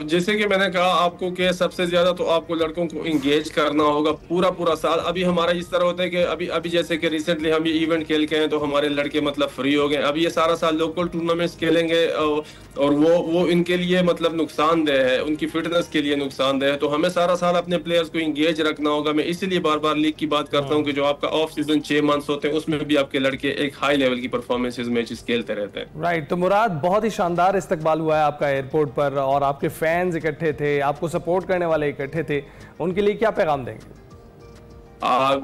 E: जैसे कि मैंने कहा आपको कि सबसे ज्यादा तो आपको लड़कों को इंगेज करना होगा पूरा साल। अभी हमारा इस तरह होता है कि अभी जैसे कि रिसेंटली हम ये इवेंट खेल के हैं तो हमारे लड़के मतलब फ्री हो गए। अभी ये सारा साल लोकल टूर्नामेंट्स खेलेंगे और वो इनके लिए मतलब नुकसानदेह है, उनकी फिटनेस के लिए नुकसानदेह है। तो हमें सारा साल अपने प्लेयर्स को इंगेज रखना होगा। मैं इसीलिए बार लीग की बात करता हूँ कि जो आपका ऑफ सीजन 6 मंथ्स होते हैं उसमें भी आपके लड़के एक हाई लेवल की परफॉर्मेंसेज मैचेस खेलते रहते हैं।
B: राइट, तो मुराद, बहुत ही शानदार इस्तकबाल हुआ है आपका एयरपोर्ट पर और आपके फैंस इकट्ठे थे, आपको सपोर्ट करने वाले इकट्ठे थे, उनके लिए क्या पैगाम देंगे?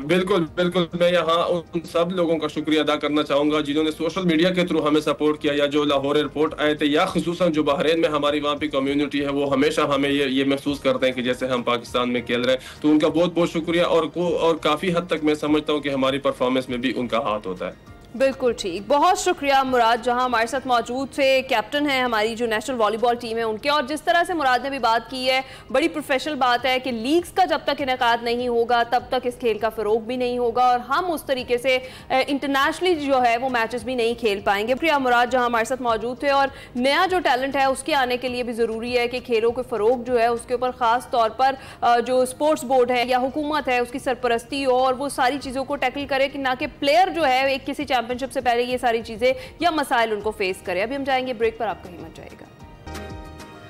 E: बिल्कुल मैं यहाँ उन सब लोगों का शुक्रिया अदा करना चाहूंगा जिन्होंने सोशल मीडिया के थ्रू हमें सपोर्ट किया, या जो लाहौर एयरपोर्ट आए थे, या खुसूसन जो बहरीन में हमारी वहाँ पे कम्युनिटी है वो हमेशा हमें ये महसूस करते हैं कि जैसे हम पाकिस्तान में खेल रहे हैं। तो उनका बहुत शुक्रिया और काफी हद तक मैं समझता हूँ कि हमारी परफॉर्मेंस में भी उनका हाथ होता है।
A: बिल्कुल ठीक, बहुत शुक्रिया मुराद, जहां हमारे साथ मौजूद थे। कैप्टन है हमारी जो नेशनल वॉलीबॉल टीम है उनके, और जिस तरह से मुराद ने भी बात की है, बड़ी प्रोफेशनल बात है कि लीग्स का जब तक इनेकाद नहीं होगा तब तक इस खेल का फ़रोग भी नहीं होगा और हम उस तरीके से इंटरनेशनली जो है वो मैचेस भी नहीं खेल पाएंगे। शुक्रिया मुराद, जहाँ हमारे साथ मौजूद थे। और नया जो टैलेंट है उसके आने के लिए भी ज़रूरी है कि खेलों के फ़रोग जो है उसके ऊपर ख़ास तौर पर जो स्पोर्ट्स बोर्ड है या हुकूमत है उसकी सरपरस्ती हो और वो सारी चीज़ों को टैकल करे कि ना कि प्लेयर जो है एक किसी चैंपियनशिप से पहले ये सारी चीजें या मसाइल उनको फेस करें। अभी हम जाएंगे ब्रेक पर, आप कहीं मत जाइएगा।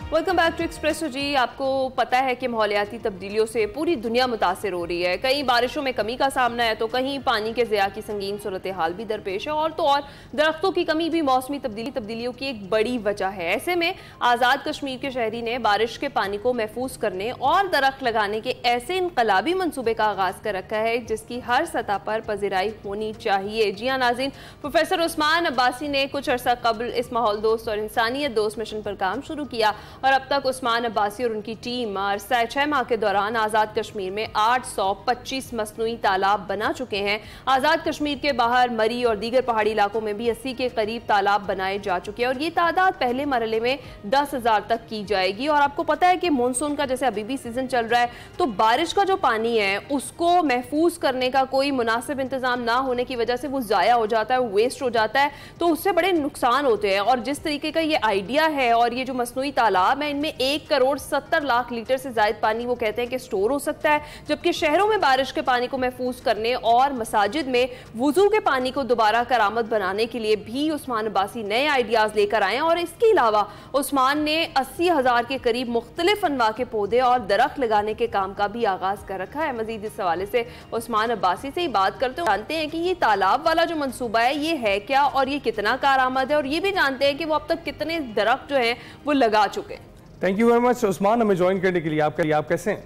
A: वेलकम बैक टू एक्सप्रेसो जी। आपको पता है कि माहौलियाती तब्दीलियों से पूरी दुनिया मुतासिर हो रही है। कहीं बारिशों में कमी का सामना है तो कहीं पानी के ज़िया की संगीन सूरत हाल भी दरपेश है, और तो और दरख्तों की कमी भी मौसमी तब्दीलियों की एक बड़ी वजह है। ऐसे में आज़ाद कश्मीर के शहरी ने बारिश के पानी को महफूज करने और दरख्त लगाने के ऐसे इनकलाबी मंसूबे का आगाज़ कर रखा है जिसकी हर सतह पर पजीराई होनी चाहिए। जी हाँ नाज़रीन, प्रोफेसर उस्मान अब्बासी ने कुछ अर्सा कबल इस माहौल दोस्त और इंसानियत दोस्त मिशन पर काम शुरू किया और अब तक उस्मान अब्बासी और उनकी टीम 6 माह के दौरान आज़ाद कश्मीर में 825 मसनूई तालाब बना चुके हैं। आज़ाद कश्मीर के बाहर मरी और दीगर पहाड़ी इलाकों में भी 80 के करीब तालाब बनाए जा चुके हैं और ये तादाद पहले मरहले में 10,000 तक की जाएगी। और आपको पता है कि मानसून का जैसे अभी भी सीजन चल रहा है, तो बारिश का जो पानी है उसको महफूज करने का कोई मुनासिब इंतजाम ना होने की वजह से वो ज़ाया हो जाता है, वेस्ट हो जाता है, तो उससे बड़े नुकसान होते हैं। और जिस तरीके का ये आइडिया है और ये जो मसनूई तालाब है, इनमें 1,70,00,000 लीटर से ज्यादा पानी वो कहते हैं कि स्टोर हो सकता है, जबकि शहरों में बारिश के पानी को महफूज करने और मसाजिद में वुजू के पानी को दोबारा करामत बनाने के लिए भी उस्मान अब्बासी नए आइडियाज लेकर आए हैं। और इसके अलावा उस्मान ने 80,000 के करीब मुख्तलिफ अनवा के पौधे और दरख्त लगाने के काम का भी आगाज कर रखा है। मजीद इस हवाले से उस्मान अब्बासी से ही बात करते हैं, जानते हैं कि ये तालाब वाला जो मंसूबा है ये है क्या और ये कितना कारआमद है, और ये भी जानते हैं कि वो अब तक कितने दरख्त जो हैं वो लगा चुके हैं।
B: Thank you very much Usman, हमें ज्वाइन करने के लिए। आप कैसे हैं?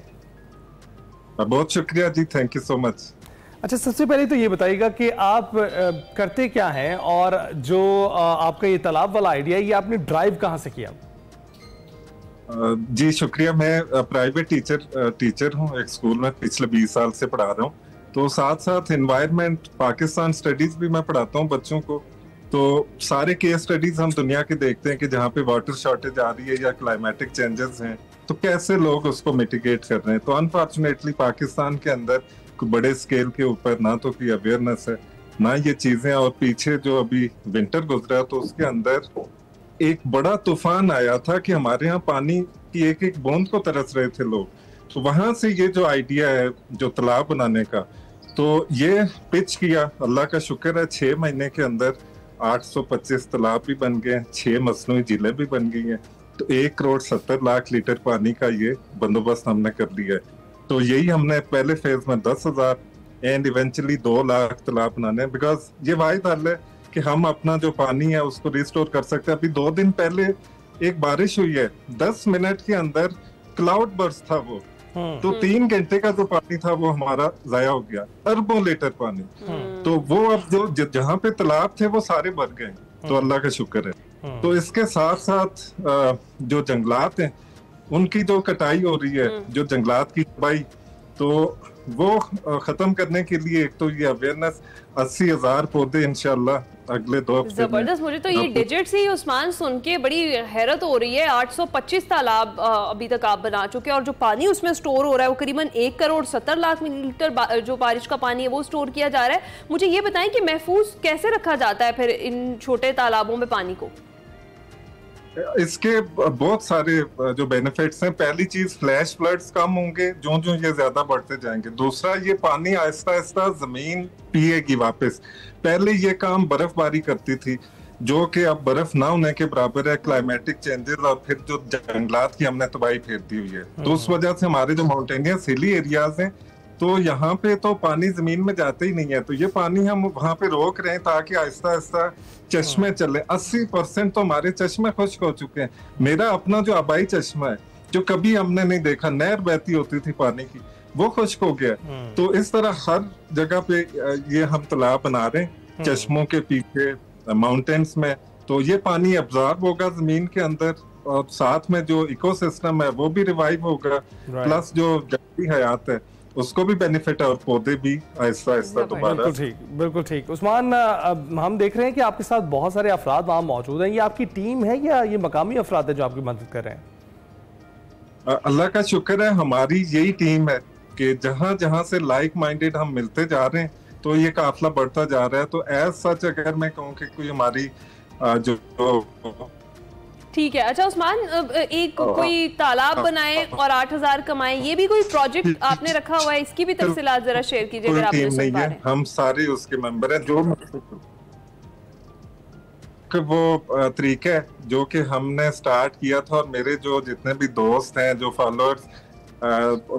F: बहुत शुक्रिया जी, थैंक यू सो मच।
B: अच्छा, सबसे पहले तो ये बताइएगा कि आप करते क्या हैं और जो आपका ये तालाब वाला आइडिया है ये आपने ड्राइव कहाँ से किया?
F: जी शुक्रिया, मैं प्राइवेट टीचर हूँ, एक स्कूल में पिछले 20 साल से पढ़ा रहा हूँ, तो साथ साथ एनवायरनमेंट पाकिस्तान स्टडीज भी मैं पढ़ाता हूँ बच्चों को। तो सारे केस स्टडीज हम दुनिया के देखते हैं कि जहाँ पे वाटर शॉर्टेज आ रही है या क्लाइमेटिक चेंजेस हैं तो कैसे लोग उसको मिटिगेट कर रहे हैं। तो अनफॉर्चुनेटली पाकिस्तान के अंदर बड़े स्केल के ऊपर ना तो कोई अवेयरनेस है ना ये चीजें, और पीछे जो अभी विंटर गुजरा तो उसके अंदर एक बड़ा तूफान आया था कि हमारे यहाँ पानी की एक एक बूंद को तरस रहे थे लोग। तो वहां से ये जो आइडिया है जो तालाब बनाने का, तो ये पिच किया। अल्लाह का शुक्र है 6 महीने के अंदर 825 तालाब भी बन गए, 6 मसनूई झीलें भी बन गई हैं। तो 1,70,00,000 लीटर पानी का ये बंदोबस्त हमने कर लिया है। तो यही हमने पहले फेज में 10,000 एंड इवेंचुअली 2 लाख तालाब बनाने, बिकॉज ये वाहिद हल है कि हम अपना जो पानी है उसको रिस्टोर कर सकते हैं। अभी 2 दिन पहले एक बारिश हुई है, 10 मिनट के अंदर क्लाउड बर्स्ट था वो, तो 3 घंटे का जो पानी था वो हमारा जाया हो गया, अरबों लीटर पानी। तो वो अब जो जहाँ पे तालाब थे वो सारे भर गए, तो अल्लाह का शुक्र है। तो इसके साथ साथ जो जंगलात हैं उनकी जो कटाई हो रही है, जो जंगलात की तबाही, तो वो खत्म करने के लिए एक तो ये अवेयरनेस, 80,000 पौधे इंशाल्लाह अगले 2 हफ्ते।
A: जबरदस्त, मुझे तो ये डिजिट्स ही उस्मान सुन के बड़ी हैरत हो रही है। 825 तालाब अभी तक आप बना चुके हैं और जो पानी उसमें स्टोर हो रहा है वो करीबन 1,70,00,000 लीटर जो बारिश का पानी है वो स्टोर किया जा रहा है। मुझे ये बताएं कि महफूज कैसे रखा जाता है फिर इन छोटे तालाबों में पानी को?
F: इसके बहुत सारे जो बेनिफिट्स हैं। पहली चीज, फ्लैश फ्लड्स कम होंगे जो जो ये ज्यादा बढ़ते जाएंगे। दूसरा, ये पानी आहिस्ता आहिस्ता जमीन पिएगी वापस। पहले ये काम बर्फबारी करती थी जो कि अब बर्फ ना होने के बराबर है, क्लाइमेटिक चेंजेस और फिर जो जंगलात की हमने तबाही फेर दी हुई है। तो उस वजह से हमारे जो माउंटेनियस हिली एरियाज हैं तो यहाँ पे तो पानी जमीन में जाते ही नहीं है। तो ये पानी हम वहाँ पे रोक रहे हैं ताकि आहिस्ता आहिस्ता चश्मे चले। 80% तो हमारे चश्मे खुश्क हो चुके हैं। मेरा अपना जो आबाई चश्मा है जो कभी हमने नहीं देखा, नहर बहती होती थी पानी की, वो खुश्क हो गया। तो इस तरह हर जगह पे ये हम तालाब बना रहे हैं, चश्मों के पीछे, माउंटेन्स में। तो ये पानी अब्जॉर्ब होगा जमीन के अंदर और साथ में जो इकोसिस्टम है वो भी रिवाइव होगा, प्लस जो जंगली हयात है उसको भी बेनिफिट है और पौधे भी आहिस्ता आहिस्ता दोबारा।
B: बिल्कुल ठीक। उस्मान, हम देख रहे हैं कि आपके साथ बहुत सारे अफराद वहाँ मौजूद हैं। ये आपकी टीम है या ये मकामी अफराद है जो आपकी मदद कर रहे हैं?
F: अल्लाह का शुक्र है, हमारी यही टीम है कि जहाँ जहाँ से लाइक माइंडेड हम मिलते जा रहे हैं तो ये काफिला बढ़ता जा रहा है। तो एज सच अगर मैं कहूँ कि कोई हमारी जो
A: ठीक है। अच्छा उस्मान, एक कोई तालाब बनाए और 8,000 कमाए, ये भी कोई प्रोजेक्ट आपने रखा हुआ है? इसकी भी तफसीलात जरा शेयर कीजिए अगर आप
F: नहीं है। हम सारे उसके मेंबर हैं। जो वो तरीका है जो कि हमने स्टार्ट किया था और मेरे जो जितने भी दोस्त हैं, जो फॉलोअर्स,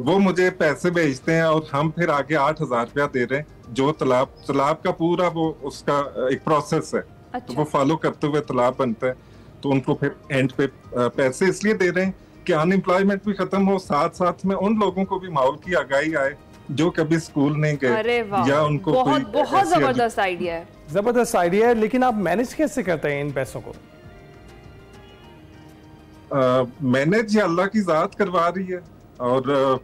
F: वो मुझे पैसे भेजते हैं और हम फिर आगे 8,000 रुपया दे रहे हैं। जो तालाब का पूरा वो उसका एक प्रोसेस है। अच्छा। तो वो फॉलो करते हुए तालाब बनता है, तो उनको फिर एंड पे पैसे इसलिए दे रहे हैं कि अनएम्प्लॉयमेंट भी खत्म हो, साथ साथ में उन लोगों को भी माहौल की आगाही आए जो कभी स्कूल नहीं गए या उनको
A: बहुत जबरदस्त आइडिया है।
B: जबरदस्त आइडिया है, लेकिन आप मैनेज कैसे करते हैं इन पैसों को?
F: मैनेज ये अल्लाह की जात करवा रही है और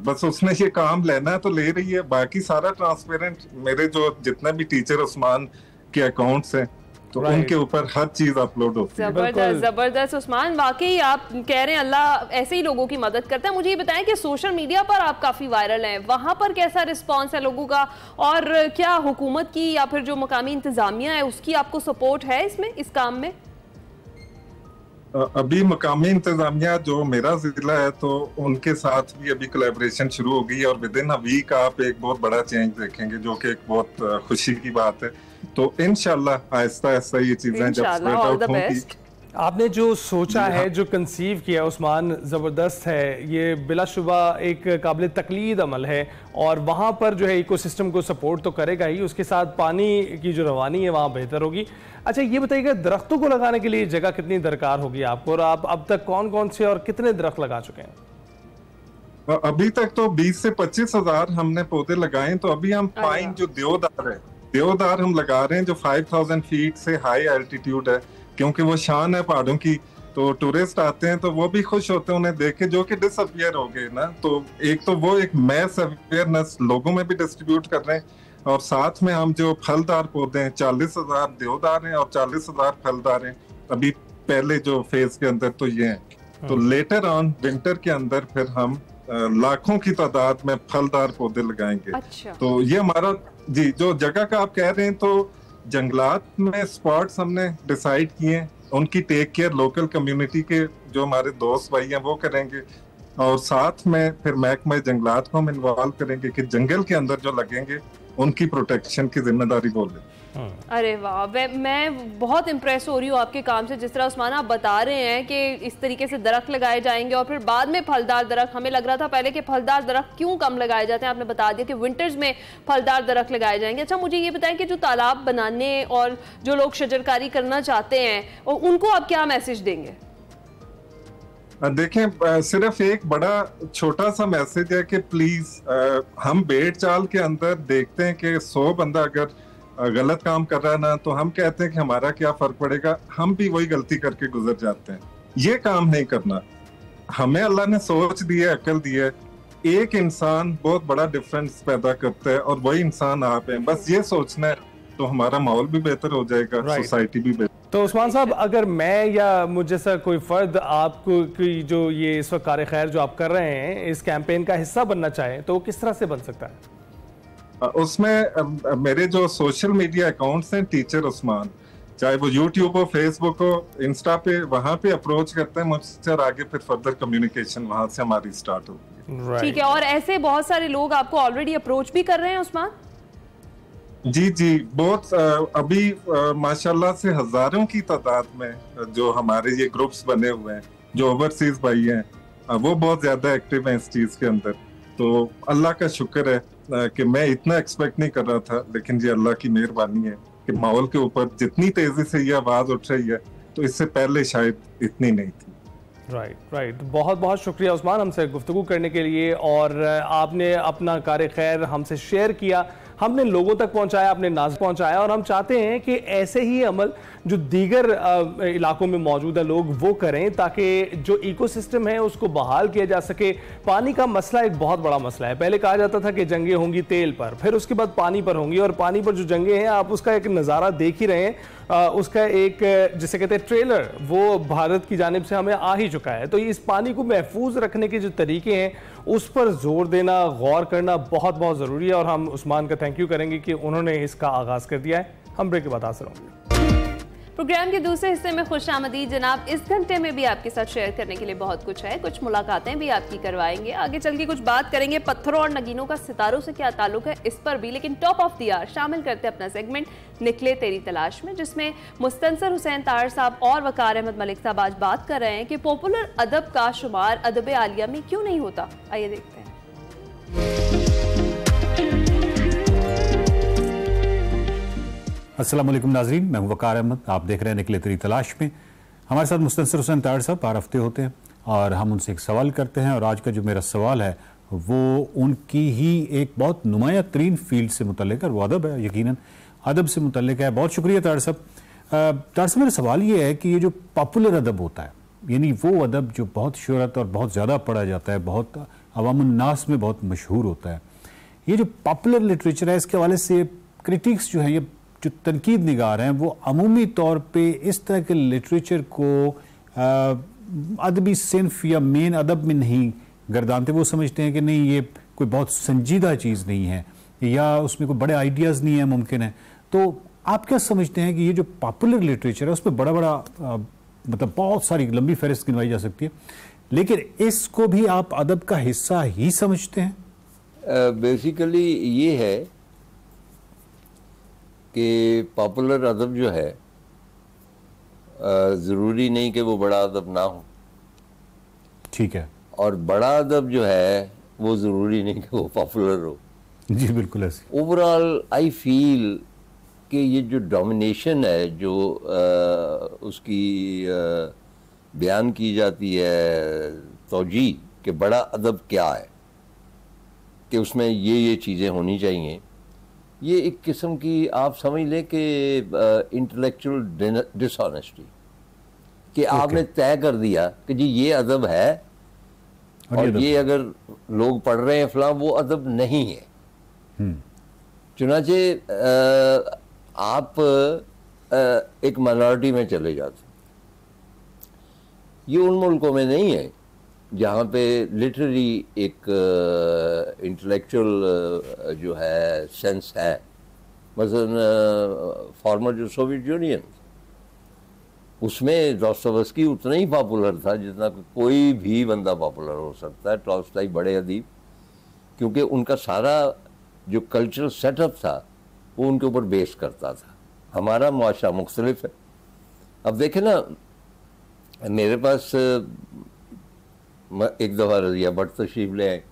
F: बस उसने ये काम लेना है तो ले रही है। बाकी सारा ट्रांसपेरेंट, मेरे जो जितने भी टीचर उस्मान के अकाउंट्स हैं तो उनके ऊपर हर चीज अपलोड होती है।
A: जबरदस्त जबरदस्त उस्मान, वाकई आप कह रहे हैं अल्लाह ऐसे ही लोगों की मदद करता है। मुझे ये बताएं कि सोशल मीडिया पर आप काफी वायरल हैं, वहां पर कैसा रिस्पांस है लोगों का, और क्या हुकूमत की या फिर जो मकामी इंतजामिया है उसकी आपको सपोर्ट है इसमें, इस काम में?
F: अभी मकामी इंतजामिया जो मेरा जिला है तो उनके साथ भी अभी कोलैबोरेशन शुरू हो गई है और विद इन अ वीक आप एक बहुत बड़ा चेंज देखेंगे, जो कि एक बहुत खुशी की बात है। तो इंशाल्लाह आहिस्ता आहिस्ता ये चीजें जब स्प्रेड आउट होंगी।
B: आपने जो सोचा है, जो कंसीव किया उस्मान, ज़बरदस्त है। ये बिलाशुबा एक काबिल तकलीद अमल है और वहाँ पर जो है इकोसिस्टम को सपोर्ट तो करेगा ही, उसके साथ पानी की जो रवानी है वहाँ बेहतर होगी। अच्छा ये बताइएगा, दरख्तों को लगाने के लिए जगह कितनी दरकार होगी आपको, और आप अब तक कौन कौन से और कितने दरख्त लगा चुके हैं?
F: अभी तक तो 20 से 25 हजार हमने पौधे लगाए। तो अभी हम पाइन जो देवदार हम लगा रहे हैं जो 5000 फीट से हाई एल्टीट्यूड है, क्योंकि वो शान है पहाड़ों की। तो टूरिस्ट आते हैं तो वो भी खुश होते हैं उन्हें देख के, जो कि डिसअपियर हो गए ना। तो एक तो वो एक मैस अवेयरनेस लोगों में भी डिस्ट्रीब्यूट कर रहे हैं, और साथ में हम जो फलदार पौधे हैं, 40,000 देवदार हैं और 40,000 फलदार हैं अभी पहले जो फेज के अंदर तो ये हैं। तो लेटर ऑन विंटर के अंदर फिर हम लाखों की तादाद में फलदार पौधे लगाएंगे।
A: अच्छा।
F: तो ये हमारा जी जो जगह का आप कह रहे हैं, तो जंगलात में स्पॉट्स हमने डिसाइड किए हैं, उनकी टेक केयर लोकल कम्युनिटी के जो हमारे दोस्त भाई हैं वो करेंगे, और साथ में फिर महकमा जंगलात को हम इन्वॉल्व करेंगे कि जंगल के अंदर जो लगेंगे उनकी प्रोटेक्शन की जिम्मेदारी वो लें।
A: अरे वाह, मैं बहुत इम्प्रेस हो रही हूँ आपके काम से। जिस तरह उस्मान आप बता रहे हैं कि इस तरीके से दरख्त लगाए जाएंगे और फिर बाद में फलदार दरख्त। हमें लग रहा था पहले कि फलदार दरख्त क्यों कम लगाए जाते हैं, आपने बता दिया कि विंटर्स में फलदार दरख्त लगाए जाएंगे। अच्छा मुझे ये बताएं कि जो तालाब बनाने और जो लोग शजरकारी करना चाहते हैं उनको आप क्या मैसेज देंगे?
F: देखें, सिर्फ एक बड़ा छोटा सा मैसेज है कि प्लीज हम बेड़ चाल के अंदर देखते हैं कि 100 बंदा अगर गलत काम कर रहा है ना, तो हम कहते हैं कि हमारा क्या फर्क पड़ेगा, हम भी वही गलती करके गुजर जाते हैं। ये काम नहीं करना। हमें अल्लाह ने सोच दी है, अकल दी है। एक इंसान बहुत बड़ा डिफरेंस पैदा करता है और वही इंसान आप हैं। बस ये सोचना है तो हमारा माहौल भी बेहतर हो जाएगा, सोसाइटी भी बेहतर।
B: तो उस्मान साहब, अगर मैं या मुझ जैसा कोई फर्द आपको की जो ये इस वक्त कार्य खैर जो आप कर रहे हैं इस कैंपेन का हिस्सा बनना चाहे तो वो किस तरह से बन सकता है?
F: उसमें मेरे जो सोशल मीडिया अकाउंट्स हैं टीचर उस्मान, चाहे वो यूट्यूब हो, फेसबुक हो, इंस्टा पे, वहां पे अप्रोच करते हैं मुझसे और आगे फिर फर्दर कम्युनिकेशन वहां से हमारी स्टार्ट होगी।
A: ठीक है, और ऐसे बहुत सारे लोग आपको ऑलरेडी अप्रोच भी कर रहे हैं उस्मान?
F: जी बहुत अभी माशाल्लाह से हजारों की तादाद में जो हमारे ये ग्रुप्स बने हुए हैं, जो ओवरसीज भाई हैं वो बहुत ज्यादा एक्टिव हैं इस चीज के अंदर। तो अल्लाह का शुक्र है कि मैं इतना एक्सपेक्ट नहीं कर रहा था, लेकिन ये अल्लाह की मेहरबानी है कि माहौल के ऊपर जितनी तेजी से ये आवाज उठ रही है तो इससे पहले शायद इतनी नहीं थी।
B: राइट। बहुत बहुत शुक्रिया उस्मान हमसे गुफ्तगू करने के लिए, और आपने अपना कार्य खैर हमसे शेयर किया, हमने लोगों तक पहुंचाया, अपने नाज पहुंचाया, और हम चाहते हैं कि ऐसे ही अमल जो दीगर इलाकों में मौजूद है लोग वो करें, ताकि जो इकोसिस्टम है उसको बहाल किया जा सके। पानी का मसला एक बहुत बड़ा मसला है। पहले कहा जाता था कि जंगें होंगी तेल पर, फिर उसके बाद पानी पर होंगी, और पानी पर जो जंगें हैं आप उसका एक नज़ारा देख ही रहे हैं। उसका एक जिसे कहते हैं ट्रेलर वो भारत की जानिब से हमें आ ही चुका है। तो इस पानी को महफूज रखने के जो तरीके हैं उस पर जोर देना, गौर करना बहुत बहुत ज़रूरी है, और हम उस्मान का थैंक यू करेंगे कि उन्होंने इसका आगाज़ कर दिया है। हम ब्रेक के बाद हाजिर होंगे।
A: प्रोग्राम के दूसरे हिस्से में खुशामदीद जनाब। इस घंटे में भी आपके साथ शेयर करने के लिए बहुत कुछ है, कुछ मुलाकातें भी आपकी करवाएंगे, आगे चल के कुछ बात करेंगे पत्थरों और नगीनों का सितारों से क्या ताल्लुक है इस पर भी। लेकिन टॉप ऑफ द आवर शामिल करते हैं अपना सेगमेंट निकले तेरी तलाश में, जिसमें मुस्तंसर हुसैन तार साहब और वकार अहमद मलिक साहब आज बात कर रहे हैं कि पॉपुलर अदब का शुमार अदब आलिया में क्यों नहीं होता। आइए देखते हैं।
G: अस्सलाम वालेकुम नाज़रीन, मैं हूं वकार अहमद, आप देख रहे हैं निकले तेरी तलाश में। हमारे साथ मुस्तंसर हुसैन तार साहब हर हफ्ते होते हैं और हम उनसे एक सवाल करते हैं, और आज का जो मेरा सवाल है वो उनकी ही एक बहुत नुमाया तरीन फील्ड से मुतल्लिक है, वो अदब है, यकीनन अदब से मुतल्लिक है। बहुत शुक्रिया तार साहब। तार साहब, मेरा सवाल ये है कि ये जो पॉपुलर अदब होता है यानी वो अदब जो बहुत शोहरत और बहुत ज़्यादा पढ़ा जाता है, बहुत अवामुन्नास में बहुत मशहूर होता है। ये जो पॉपुलर लिटरेचर है, इसके हवाले से क्रिटिक्स जो है, ये जो तनकीद निगार हैं, वो अमूमी तौर पे इस तरह के लिटरेचर को अदबी सिन्फ या मेन अदब में नहीं गर्दानते। वो समझते हैं कि नहीं, ये कोई बहुत संजीदा चीज़ नहीं है या उसमें कोई बड़े आइडियाज़ नहीं है, मुमकिन है। तो आप क्या समझते हैं कि ये जो पॉपुलर लिटरेचर है उसमें बड़ा बड़ा मतलब बहुत सारी लंबी फहरिस्त गिनवाई जा सकती है, लेकिन इसको भी आप अदब का हिस्सा ही समझते हैं?
H: बेसिकली ये है कि पॉपुलर अदब जो है ज़रूरी नहीं कि वो बड़ा अदब ना हो।
G: ठीक है।
H: और बड़ा अदब जो है वो ज़रूरी नहीं कि वो पॉपुलर हो।
G: जी बिल्कुल ऐसे।
H: ओवरऑल आई फील कि ये जो डोमिनेशन है जो उसकी बयान की जाती है तौजी कि बड़ा अदब क्या है, कि उसमें ये चीज़ें होनी चाहिए, ये एक किस्म की आप समझ लें कि इंटेलेक्चुअल डिसऑनेस्टी, कि आपने तय कर दिया कि जी ये अदब है और ये अगर लोग पढ़ रहे हैं फलां, वो अदब नहीं है। चुनाचे आप एक माइनॉरिटी में चले जाते, ये उन मुल्कों में नहीं है जहाँ पे लिटरेरी एक इंटेलेक्चुअल जो है सेंस है। मसलन फॉर्मर जो सोवियत यूनियन, उसमें दोस्तोयेवस्की उतना ही पॉपुलर था जितना कोई भी बंदा पॉपुलर हो सकता है। टॉल्स्टॉय बड़े अदीब, क्योंकि उनका सारा जो कल्चरल सेटअप था वो उनके ऊपर बेस करता था। हमारा मुआशरा मुख्तलिफ है। अब देखें ना, मेरे पास एक दफ़ा रज़िया भट्ट तशरीफ़ ले आए।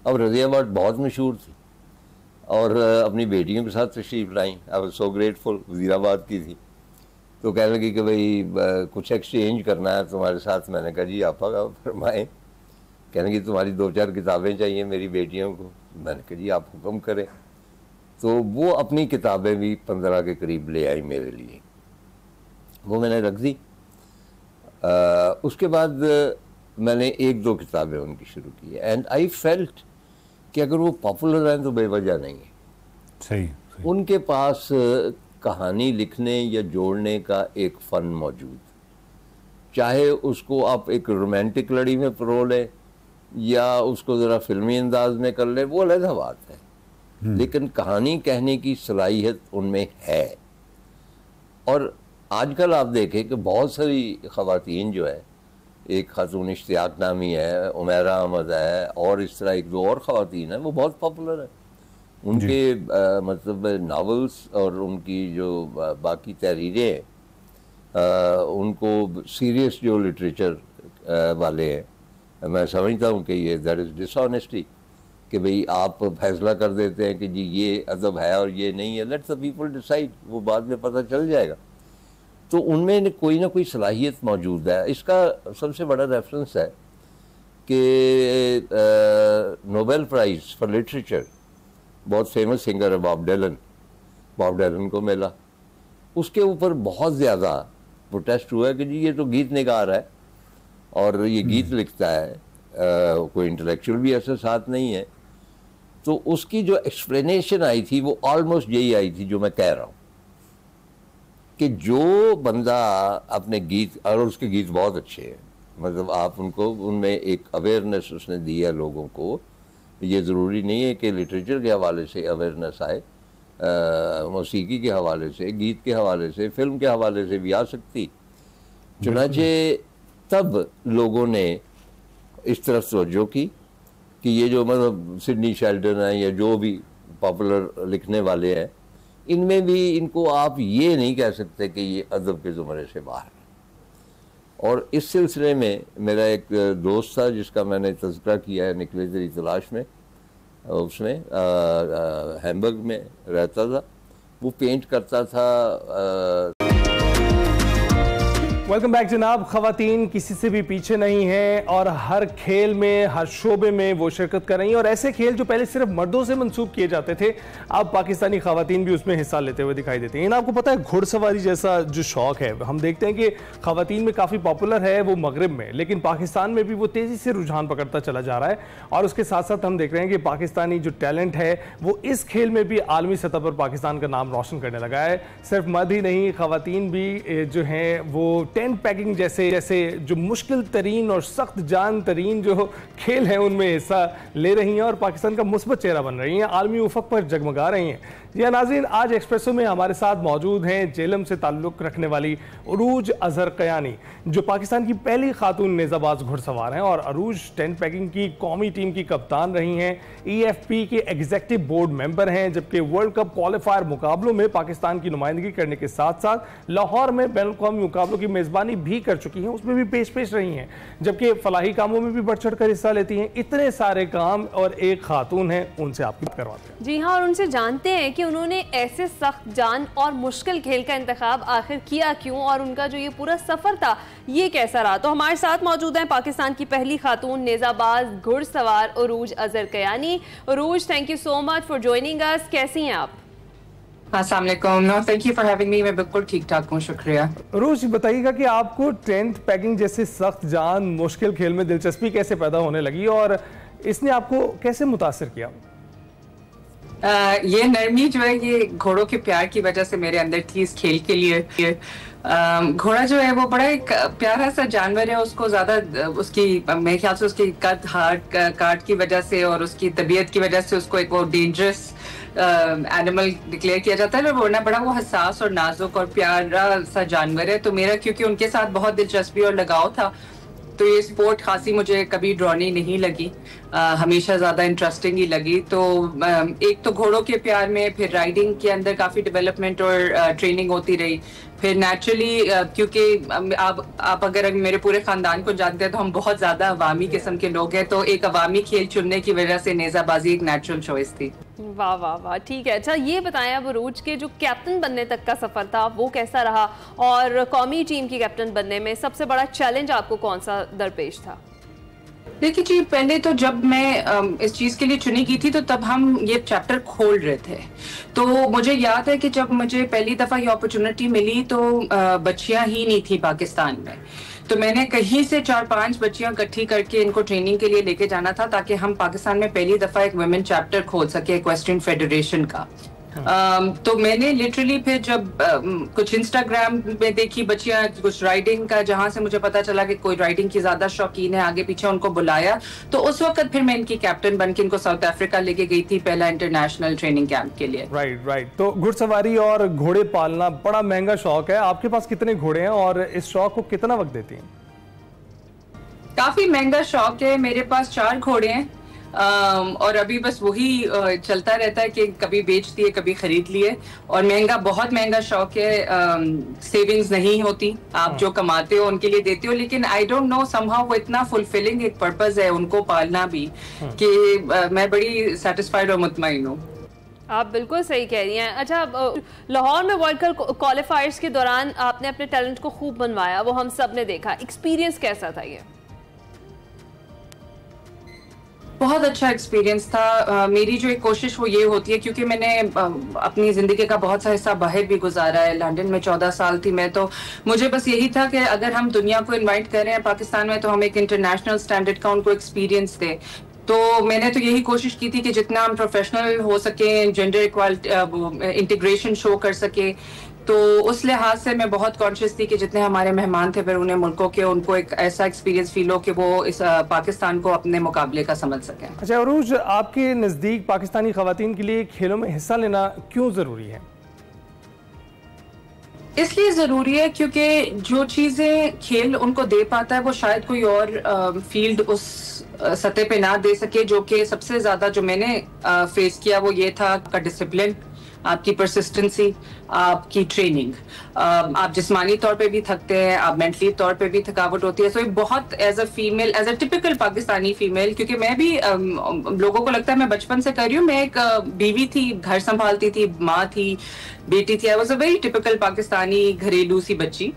H: अब रज़िया भट्ट बहुत मशहूर थी और अपनी बेटियों के साथ तशरीफ़ लाई। I was so grateful. Wazirabad की थी, तो कहने लगी कि भाई कुछ एक्सचेंज करना है तुम्हारे साथ। मैंने कहा जी आप फरमाएँ। कहने लगी तुम्हारी 2-4 किताबें चाहिए मेरी बेटियों को। मैंने कहा जी आप हुक्म करें। तो वो अपनी किताबें भी 15 के करीब ले आई मेरे लिए, वो मैंने रख दी। उसके बाद मैंने 1-2 किताबें उनकी शुरू की एंड आई फेल्ट कि अगर वो पॉपुलर हैं तो बेवजह नहीं है।
G: सही।
H: उनके पास कहानी लिखने या जोड़ने का एक फ़न मौजूद, चाहे उसको आप एक रोमांटिक लड़ी में परो लें या उसको ज़रा फिल्मी अंदाज में कर लें, वो अलग बात है, लेकिन कहानी कहने की सलाहियत उनमें है। और आजकल आप देखें कि बहुत सारी ख़वातीन जो है, एक खातून इश्तियाक नामी है, उमैरा अहमद है, और इस तरह 1-2 और ख़वातीन हैं, वो बहुत पॉपुलर है। उनके मतलब नावल्स और उनकी जो बाकी तहरीरें हैं, उनको सीरियस जो लिटरेचर वाले हैं, मैं समझता हूँ कि ये दैट इज़ डिसऑनेस्टी, कि भाई आप फैसला कर देते हैं कि जी ये अदब है और ये नहीं है। लेट्स द पीपल डिसाइड, वो बाद में पता चल जाएगा। तो उनमें कोई ना कोई सलाहियत मौजूद है। इसका सबसे बड़ा रेफरेंस है कि नोबेल प्राइज़ फॉर लिटरेचर बहुत फेमस सिंगर है बॉब डिलन को मिला। उसके ऊपर बहुत ज़्यादा प्रोटेस्ट हुआ कि जी ये तो गीत निगार है और ये गीत लिखता है, कोई इंटेलेक्चुअल भी ऐसे साथ नहीं है। तो उसकी जो एक्सप्लेनेशन आई थी वो ऑलमोस्ट यही आई थी जो मैं कह रहा हूँ, कि जो बंदा अपने गीत, और उसके गीत बहुत अच्छे हैं, मतलब आप उनको, उनमें एक अवेयरनेस उसने दी है लोगों को। ये ज़रूरी नहीं है कि लिटरेचर के हवाले से अवेयरनेस आए, मौसीकी के हवाले से, गीत के हवाले से, फिल्म के हवाले से भी आ सकती। चुनाचे तब लोगों ने इस तरफ तवज्जो की कि ये जो मतलब सिडनी शेल्डन है या जो भी पॉपुलर लिखने वाले हैं, इनमें भी इनको आप ये नहीं कह सकते कि ये अदब के ज़ुमरे से बाहर है। और इस सिलसिले में मेरा एक दोस्त था जिसका मैंने तज़किरा किया है निकले तेरी तलाश में, उसमें हैम्बर्ग में रहता था, वो पेंट करता था।
B: वेलकम बैक जनाब। खवातीन किसी से भी पीछे नहीं हैं और हर खेल में, हर शोबे में वो शिरकत कर रही हैं। और ऐसे खेल जो पहले सिर्फ मर्दों से मंसूब किए जाते थे, अब पाकिस्तानी खवातीन भी उसमें हिस्सा लेते हुए दिखाई देती हैं। आपको पता है घुड़सवारी जैसा जो शौक है, हम देखते हैं कि खवातीन में काफ़ी पॉपुलर है वो मगरब में, लेकिन पाकिस्तान में भी वो तेज़ी से रुझान पकड़ता चला जा रहा है। और उसके साथ साथ हम देख रहे हैं कि पाकिस्तानी जो टैलेंट है वो इस खेल में भी आलमी सतह पर पाकिस्तान का नाम रोशन करने लगा है। सिर्फ मर्द ही नहीं, खवातीन भी जो हैं वो टेंट पैकिंग जैसे जो मुश्किल तरीन और सख्त जान तरीन जो खेल हैं उनमें हिस्सा ले रही हैं और पाकिस्तान का मुस्बत चेहरा बन रही हैं, आलमी उफक पर जगमगा रही हैं। जी नाज़रीन, आज एक्सप्रेसो में हमारे साथ मौजूद हैं जेलम से ताल्लुक़ रखने वाली अरूज अजहर कयानी, जो पाकिस्तान की पहली खातून नेज़ाबाज घुड़सवार हैं और अरूज टेंट पैकिंग की कौमी टीम की कप्तान रही हैं, EFP के एग्जीक्यूटिव बोर्ड मेंबर हैं, जबकि वर्ल्ड कप क्वालिफायर मुकाबलों में पाकिस्तान की नुमाइंदगी करने के साथ साथ लाहौर में बैनुल अक़वामी मुकाबलों की मेज़बानी भी कर चुकी हैं, उसमें भी पेश रही हैं, जबकि फलाही कामों में भी बढ़ चढ़ कर हिस्सा लेती हैं। इतने सारे काम और एक खातून है, उनसे आपकी बात करवाते हैं।
A: जी हाँ, और उनसे जानते हैं कि उन्होंने ऐसे सख्त जान और मुश्किल खेल का इंतखाब आखिर किया क्यों और उनका जो ये पूरा सफर था ये कैसा रहा। तो हमारे साथ मौजूद हैं पाकिस्तान की पहली खातून नेज़ाबाज घुड़सवार Arooj Azhar Kayani. Arooj, thank you so much for joining us. कैसी हैं आप?
I: अस्सलाम वालेकुम। No, thank you for having me. मैं बिल्कुल ठीक ठाक हूँ, शुक्रिया।
B: अरूज, बताइएगा कि आपको टेंट पैकिंग जैसे सख्त जान मुश्किल खेल में दिलचस्पी कैसे पैदा होने लगी और इसने आपको कैसे मुतासिर किया?
I: ये नरमी जो है ये घोड़ों के प्यार की वजह से मेरे अंदर थी इस खेल के लिए। घोड़ा जो है वो बड़ा एक प्यारा सा जानवर है, उसको ज्यादा उसकी मेरे ख्याल से उसकी कद हार्ट काट की वजह से और उसकी तबीयत की वजह से उसको एक वो डेंजरस एनिमल डिक्लेयर किया जाता है, वरना बड़ा वो हसास और नाजुक और प्यारा सा जानवर है। तो मेरा क्योंकि उनके साथ बहुत दिलचस्पी और लगाव था, तो ये स्पोर्ट खासी मुझे कभी ड्रॉनी नहीं लगी, हमेशा ज़्यादा इंटरेस्टिंग ही लगी। तो एक तो घोड़ों के प्यार में, फिर राइडिंग के अंदर काफ़ी डेवलपमेंट और ट्रेनिंग होती रही। फिर नेचुरली क्योंकि आप अगर मेरे पूरे ख़ानदान को जानते हैं तो हम बहुत ज़्यादा अवामी किस्म के लोग हैं, तो एक अवामी खेल चुनने की वजह से नेज़ाबाजी एक नेचुरल चॉइस थी।
A: वाह वाह वाह, ठीक है। अच्छा ये बताएं अब अरूज के जो कैप्टन बनने तक का सफ़र था वो कैसा रहा और कौमी टीम की कैप्टन बनने में सबसे बड़ा चैलेंज आपको कौन सा दरपेश था?
I: देखिए जी, पहले तो जब मैं इस चीज़ के लिए चुनी की थी तो तब हम ये चैप्टर खोल रहे थे। तो मुझे याद है कि जब मुझे पहली दफ़ा ये अपॉर्चुनिटी मिली तो बच्चियां ही नहीं थी पाकिस्तान में, तो मैंने कहीं से 4-5 बच्चियां इकट्ठी करके इनको ट्रेनिंग के लिए लेके जाना था ताकि हम पाकिस्तान में पहली दफ़ा एक वुमेन चैप्टर खोल सके इक्वेस्ट्रियन फेडरेशन का। तो मैंने लिटरली फिर जब कुछ इंस्टाग्राम में देखी बच्चियां कुछ राइडिंग का, जहां से मुझे पता चला कि कोई राइडिंग की ज्यादा शौकीन है, आगे पीछे उनको बुलाया, तो उस वक्त फिर मैं इनकी कैप्टन बन के इनको साउथ अफ्रीका लेके गई थी पहला इंटरनेशनल ट्रेनिंग कैंप के लिए।
B: राइट। तो घुड़सवारी और घोड़े पालना बड़ा महंगा शौक है, आपके पास कितने घोड़े हैं और इस शौक को कितना वक्त देती हैं?
I: काफी महंगा शौक है, मेरे पास 4 घोड़े हैं और अभी बस वही चलता रहता है कि कभी बेच दिए कभी खरीद लिए। और महंगा, बहुत महंगा शौक है, सेविंग्स नहीं होती, आप जो कमाते हो उनके लिए देते हो, लेकिन आई डोंट नो समहाउ वो इतना फुलफिलिंग एक पर्पस है उनको पालना भी कि मैं बड़ी सेटिस्फाइड और मुतमईन हूँ।
A: आप बिल्कुल सही कह रही हैं। अच्छा, लाहौर में वर्ल्ड कप क्वालिफायर्स के दौरान आपने अपने टैलेंट को खूब बनवाया, वो हम सब ने देखा, एक्सपीरियंस कैसा था ये?
I: बहुत अच्छा एक्सपीरियंस था। मेरी जो एक कोशिश वो ये होती है, क्योंकि मैंने अपनी ज़िंदगी का बहुत सा हिस्सा बाहर भी गुजारा है, लंदन में 14 साल थी मैं, तो मुझे बस यही था कि अगर हम दुनिया को इनवाइट कर रहे हैं पाकिस्तान में तो हम एक इंटरनेशनल स्टैंडर्ड का उनको एक्सपीरियंस दें। तो मैंने तो यही कोशिश की थी कि जितना हम प्रोफेशनल हो सके, जेंडर इक्वालिटी इंटीग्रेशन शो कर सके। तो उस लिहाज से मैं बहुत कॉन्शियस थी कि जितने हमारे मेहमान थे फिर उन्हें मुल्कों के, उनको एक ऐसा एक्सपीरियंस फील हो कि वो इस पाकिस्तान को अपने मुकाबले का समझ सकें।
B: अच्छा अरूज, आपके नज़दीक पाकिस्तानी खवातीन के लिए खेलों में हिस्सा लेना क्यों ज़रूरी है?
I: इसलिए ज़रूरी है क्योंकि जो चीज़ें खेल उनको दे पाता है वो शायद कोई और फील्ड उस सतह पे ना दे सके। जो कि सबसे ज़्यादा जो मैंने फेस किया वो ये था आपका डिसिप्लिन, आपकी परसिस्टेंसी, आपकी ट्रेनिंग। आप जिस्मानी तौर पे भी थकते हैं, आप मेंटली तौर पे भी थकावट होती है। सो बहुत as a female, as a typical Pakistani female, क्योंकि मैं भी लोगों को लगता है मैं बचपन से कर रही हूँ, मैं एक बीवी थी, घर संभालती थी, माँ थी, बेटी थी। I was a very typical Pakistani घरेलू सी बच्ची।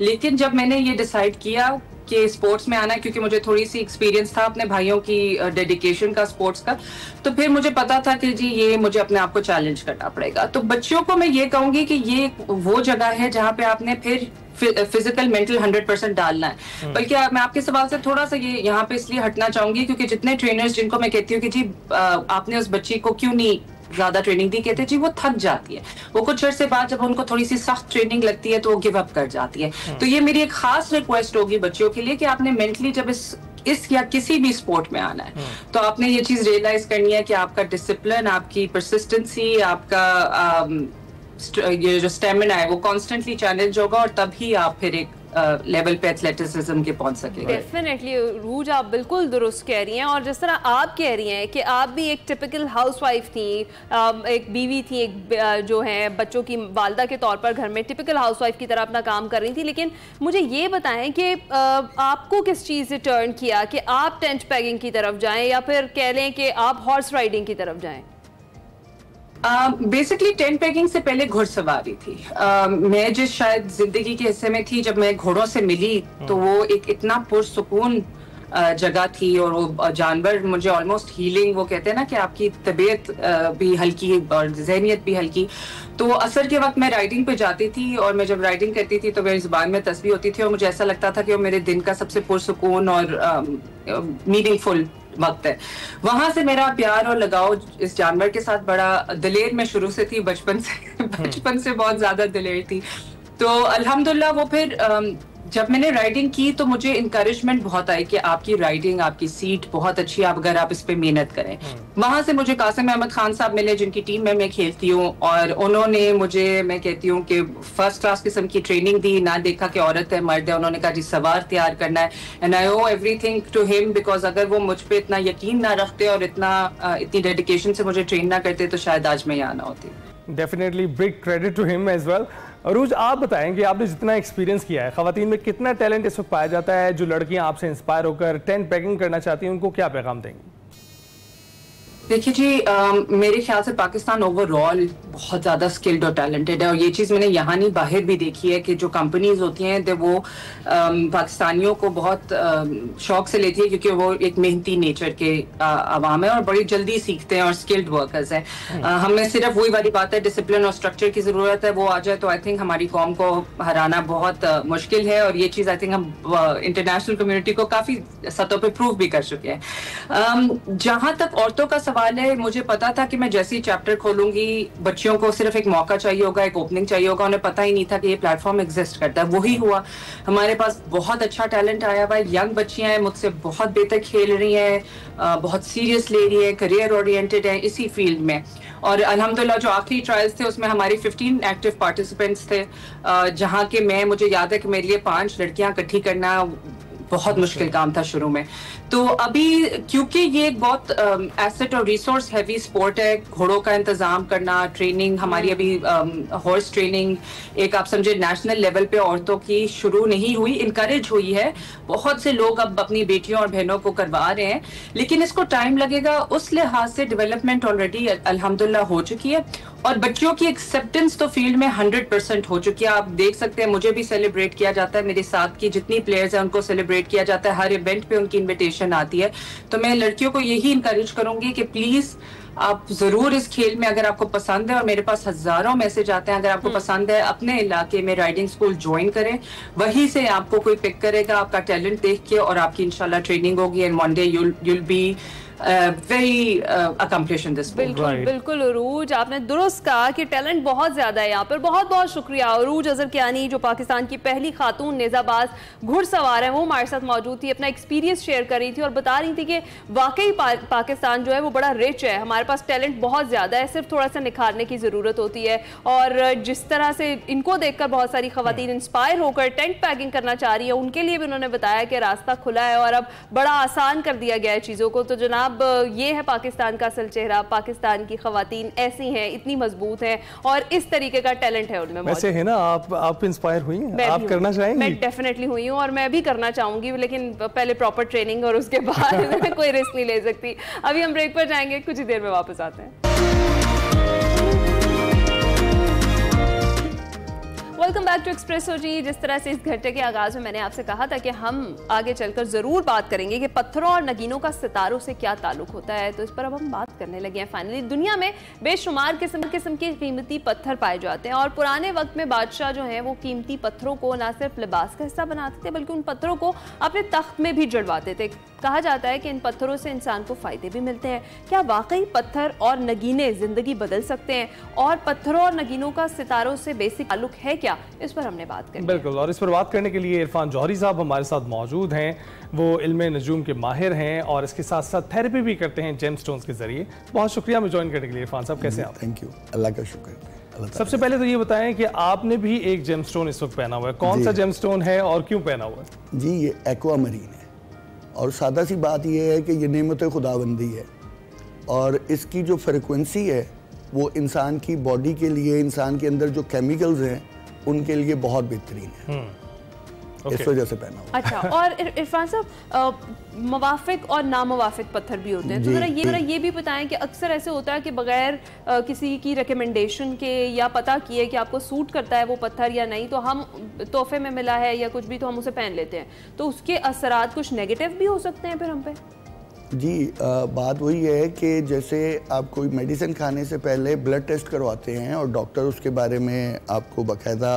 I: लेकिन जब मैंने ये डिसाइड किया कि स्पोर्ट्स में आना है, क्योंकि मुझे थोड़ी सी एक्सपीरियंस था अपने भाइयों की डेडिकेशन का स्पोर्ट्स का, तो फिर मुझे पता था कि जी ये मुझे अपने आप को चैलेंज करना पड़ेगा। तो बच्चों को मैं ये कहूंगी कि ये वो जगह है जहाँ पे आपने फिर फिजिकल मेंटल 100% डालना है। बल्कि मैं आपके सवाल से थोड़ा सा ये यहाँ पे इसलिए हटना चाहूंगी क्योंकि जितने ट्रेनर्स जिनको मैं कहती हूँ कि जी आपने उस बच्ची को क्यों नहीं ज्यादा ट्रेनिंग दी, कहते जी वो थक जाती है, वो कुछ अर्से बाद जब उनको थोड़ी सी सख्त ट्रेनिंग लगती है तो वो गिव अप कर जाती है। तो ये मेरी एक खास रिक्वेस्ट होगी बच्चों के लिए कि आपने मेंटली जब इस या किसी भी स्पोर्ट में आना है तो आपने ये चीज रियलाइज करनी है कि आपका डिसिप्लिन, आपकी परसिस्टेंसी, आपका ये जो स्टेमिना है वो कॉन्स्टेंटली चैलेंज होगा और तभी आप फिर एक लेवल पे एथलेटिसिज्म के पहुंच सकेंगे।
A: डेफिनेटली रूज, आप बिल्कुल दुरुस्त कह रही हैं। और जिस तरह आप कह रही हैं कि आप भी एक टिपिकल हाउसवाइफ थी, एक बीवी थी, एक जो है बच्चों की वालदा के तौर पर घर में टिपिकल हाउसवाइफ की तरह अपना काम कर रही थी, लेकिन मुझे ये बताएं कि आपको किस चीज़ से टर्न किया कि आप टेंट पैगिंग की तरफ जाएं या फिर कह लें कि आप हॉर्स राइडिंग की तरफ जाएं?
I: बेसिकली टेंट पैकिंग से पहले घुड़सवारी थी। मैं जिस शायद जिंदगी के हिस्से में थी जब मैं घोड़ों से मिली तो वो एक इतना पुरसुकून जगह थी और वो जानवर मुझे ऑलमोस्ट हीलिंग, वो कहते हैं ना कि आपकी तबीयत भी हल्की और जहनियत भी हल्की। तो असर के वक्त मैं राइडिंग पे जाती थी और मैं जब राइडिंग करती थी तो मेरी जुबान में तस्बीह होती थी और मुझे ऐसा लगता था कि वो मेरे दिन का सबसे पुरसुकून और मीनिंगफुल वक्त है। वहां से मेरा प्यार और लगाव इस जानवर के साथ बड़ा दिलेर में शुरू से थी, बचपन से बहुत ज्यादा दिलेर थी। तो अल्हम्दुलिल्लाह वो फिर जब मैंने राइडिंग की तो मुझे इंकरेजमेंट बहुत आई कि आपकी राइडिंग, आपकी सीट बहुत अच्छी है अगर आप इस पे मेहनत करें। वहां से मुझे कासिम अहमद खान साहब मिले जिनकी टीम में मैं खेलती हूँ और उन्होंने मुझे, मैं कहती हूँ कि फर्स्ट क्लास किस्म की ट्रेनिंग दी। ना देखा कि औरत है मर्द है, उन्होंने कहा जी सवार तैयार करना है and I owe everything to him because अगर वो मुझ पे इतना यकीन ना रखते और इतनी डेडिकेशन से मुझे ट्रेन ना करते तो शायद आज मैं यहाँ ना होती।
B: Definitely big credit to him as well. Arooj, आप बताएं कि आपने जितना एक्सपीरियंस किया है, खवातीन में कितना टैलेंट इस वक्त पाया जाता है? जो लड़कियां आपसे इंस्पायर होकर टेंट पैकिंग करना चाहती हैं उनको क्या पैगाम देंगी?
I: देखिए जी, मेरे ख्याल से पाकिस्तान ओवरऑल बहुत ज़्यादा स्किल्ड और टैलेंटेड है और ये चीज़ मैंने यहाँ नहीं बाहर भी देखी है कि जो कंपनीज होती हैं वो पाकिस्तानियों को बहुत शौक से लेती है क्योंकि वो एक मेहनती नेचर के आवाम है और बड़ी जल्दी सीखते हैं और स्किल्ड वर्कर्स हैं। हमें सिर्फ वही वाली बात है, डिसिप्लिन और स्ट्रक्चर की ज़रूरत है, वो आ जाए तो आई थिंक हमारी कौम को हराना बहुत मुश्किल है और ये चीज़ आई थिंक हम इंटरनेशनल कम्युनिटी को काफ़ी सतह पर प्रूव भी कर चुके हैं। जहाँ तक औरतों का सवाल है, मुझे पता था कि मैं जैसे ही चैप्टर खोलूंगी बच्चियों को सिर्फ एक मौका चाहिए होगा, एक ओपनिंग चाहिए होगा। उन्हें पता ही नहीं था कि ये प्लेटफॉर्म एग्जिस्ट करता है। वही हुआ, हमारे पास बहुत अच्छा टैलेंट आया हुआ है, यंग बच्चियां हैं, मुझसे बहुत बेहतर खेल रही हैं, बहुत सीरियस ले रही है, करियर ओरिएंटेड है इसी फील्ड में। और अल्हम्दुलिल्लाह जो आखिरी ट्रायल्स थे उसमें हमारे 15 एक्टिव पार्टिसिपेंट्स थे, जहाँ के मुझे याद है कि मेरे लिए 5 लड़कियां इकट्ठी करना बहुत मुश्किल काम था शुरू में। तो अभी क्योंकि ये एक बहुत एसेट और रिसोर्स हैवी स्पोर्ट है, घोड़ों का इंतजाम करना, ट्रेनिंग हमारी अभी हॉर्स ट्रेनिंग एक आप समझे नेशनल लेवल पे औरतों की शुरू नहीं हुई, इनकरेज हुई है। बहुत से लोग अब अपनी बेटियों और बहनों को करवा रहे हैं, लेकिन इसको टाइम लगेगा। उस लिहाज से डेवलपमेंट ऑलरेडी अल्हम्दुलिल्लाह हो चुकी है और बच्चों की एक्सेप्टेंस तो फील्ड में 100% हो चुकी है। आप देख सकते हैं मुझे भी सेलिब्रेट किया जाता है, मेरे साथ की जितनी प्लेयर्स हैं उनको सेलिब्रेट किया जाता है, हर इवेंट पे उनकी इन्विटेशन आती है। तो मैं लड़कियों को यही इनकरेज करूंगी कि प्लीज आप जरूर इस खेल में, अगर आपको पसंद है, और मेरे पास हजारों मैसेज आते हैं, अगर आपको पसंद है अपने इलाके में राइडिंग स्कूल ज्वाइन करें, वहीं से आपको कोई पिक करेगा आपका टैलेंट देख के और आपकी इंशाल्लाह ट्रेनिंग होगी and one day you'll be very accomplished in this sport.
A: बिल्कुल बिल्कुल अरूज, आपने दुरुस्त कहा कि टैलेंट बहुत ज्यादा है यहाँ पर। बहुत बहुत शुक्रिया अरूज अजरकियानी, जो पाकिस्तान की पहली खातून नेजाबाज घुड़सवार है, वो हमारे साथ मौजूद थी, अपना एक्सपीरियंस शेयर कर रही थी और बता रही थी कि वाकई पाकिस्तान जो है वो बड़ा रिच है, हमारे पास टैलेंट बहुत ज्यादा है, सिर्फ थोड़ा सा निखारने की जरूरत होती है। और जिस तरह से इनको देखकर बहुत सारी खवातीन इंस्पायर होकर टेंट पैकिंग करना चाह रही है, उनके लिए भी उन्होंने बताया कि रास्ता खुला है और अब बड़ा आसान कर दिया गया है चीजों को। तो जनाब ये है पाकिस्तान का असल चेहरा, पाकिस्तान की खवातीन ऐसी हैं, इतनी मजबूत हैं और इस तरीके का टैलेंट है उनमें।
B: वैसे है ना, आप इंस्पायर हुई हैं, आप करना चाहेंगी?
A: मैं डेफिनेटली हुई हूँ और मैं भी करना चाहूंगी, लेकिन पहले प्रॉपर ट्रेनिंग और उसके बाद मैं कोई रिस्क नहीं ले सकती। अभी हम ब्रेक पर जाएंगे, कुछ ही देर में वापस आते हैं। वेलकम बैक टू एक्सप्रेसो जी। जिस तरह से इस घंटे के आगाज में मैंने आपसे कहा था कि हम आगे चलकर जरूर बात करेंगे कि पत्थरों और नगीनों का सितारों से क्या ताल्लुक होता है, तो इस पर अब हम बात करने लगे हैं। फाइनली दुनिया में बेशुमार किस्म के कीमती पत्थर पाए जाते हैं और पुराने वक्त में बादशाह जो हैं वो कीमती पत्थरों को न सिर्फ लिबास का हिस्सा बनाते थे बल्कि उन पत्थरों को अपने तख्त में भी जड़वाते थे। कहा जाता है कि इन पत्थरों से इंसान को फायदे भी मिलते हैं। क्या वाकई पत्थर और नगीने जिंदगी बदल सकते हैं और पत्थरों और नगीनों का सितारों से बेसिक ताल्लुक है क्या, इस पर हमने बात करी।
B: बिल्कुल, और इस पर बात करने के लिए इरफान जौहरी साहब हमारे साथ मौजूद हैं। वो इल्मे नजूम के माहिर हैं और इसके साथ साथ थेरेपी भी करते हैं जेमस्टोन्स के जरिए। बहुत शुक्रिया हमें ज्वाइन करने के लिए। इरफान साहब कैसे हैं आप?
J: थैंक यू, अल्लाह का शुक्र।
B: सबसे पहले तो ये बताएं कि आपने भी एक जेमस्टोन इस वक्त पहना हुआ है, कौन सा जेमस्टोन है और क्यों पहना हुआ है?
J: जी, ये एक्वामरीन है और सादा सी बात ये है कि ये नेमत खुदाबंदी है और इसकी जो फ्रिक्वेंसी है वो इंसान की बॉडी के लिए, इंसान के अंदर जो केमिकल्स हैं उनके लिए बहुत बेहतरीन है। इस वजह से पहना हुआ।
A: अच्छा, और इरफान साहब मुवाफिक और नामुवाफिक पत्थर भी होते हैं, तो जरा ये भी बताएं कि अक्सर ऐसे होता है कि बगैर किसी की रिकमेंडेशन के या पता किए कि आपको सूट करता है वो पत्थर या नहीं, तो हम तोहफे में मिला है या कुछ भी तो हम उसे पहन लेते हैं, तो उसके असरात कुछ नेगेटिव भी हो सकते हैं फिर हम पे?
J: जी, बात वही है कि जैसे आप कोई मेडिसिन खाने से पहले ब्लड टेस्ट करवाते हैं और डॉक्टर उसके बारे में आपको बाकायदा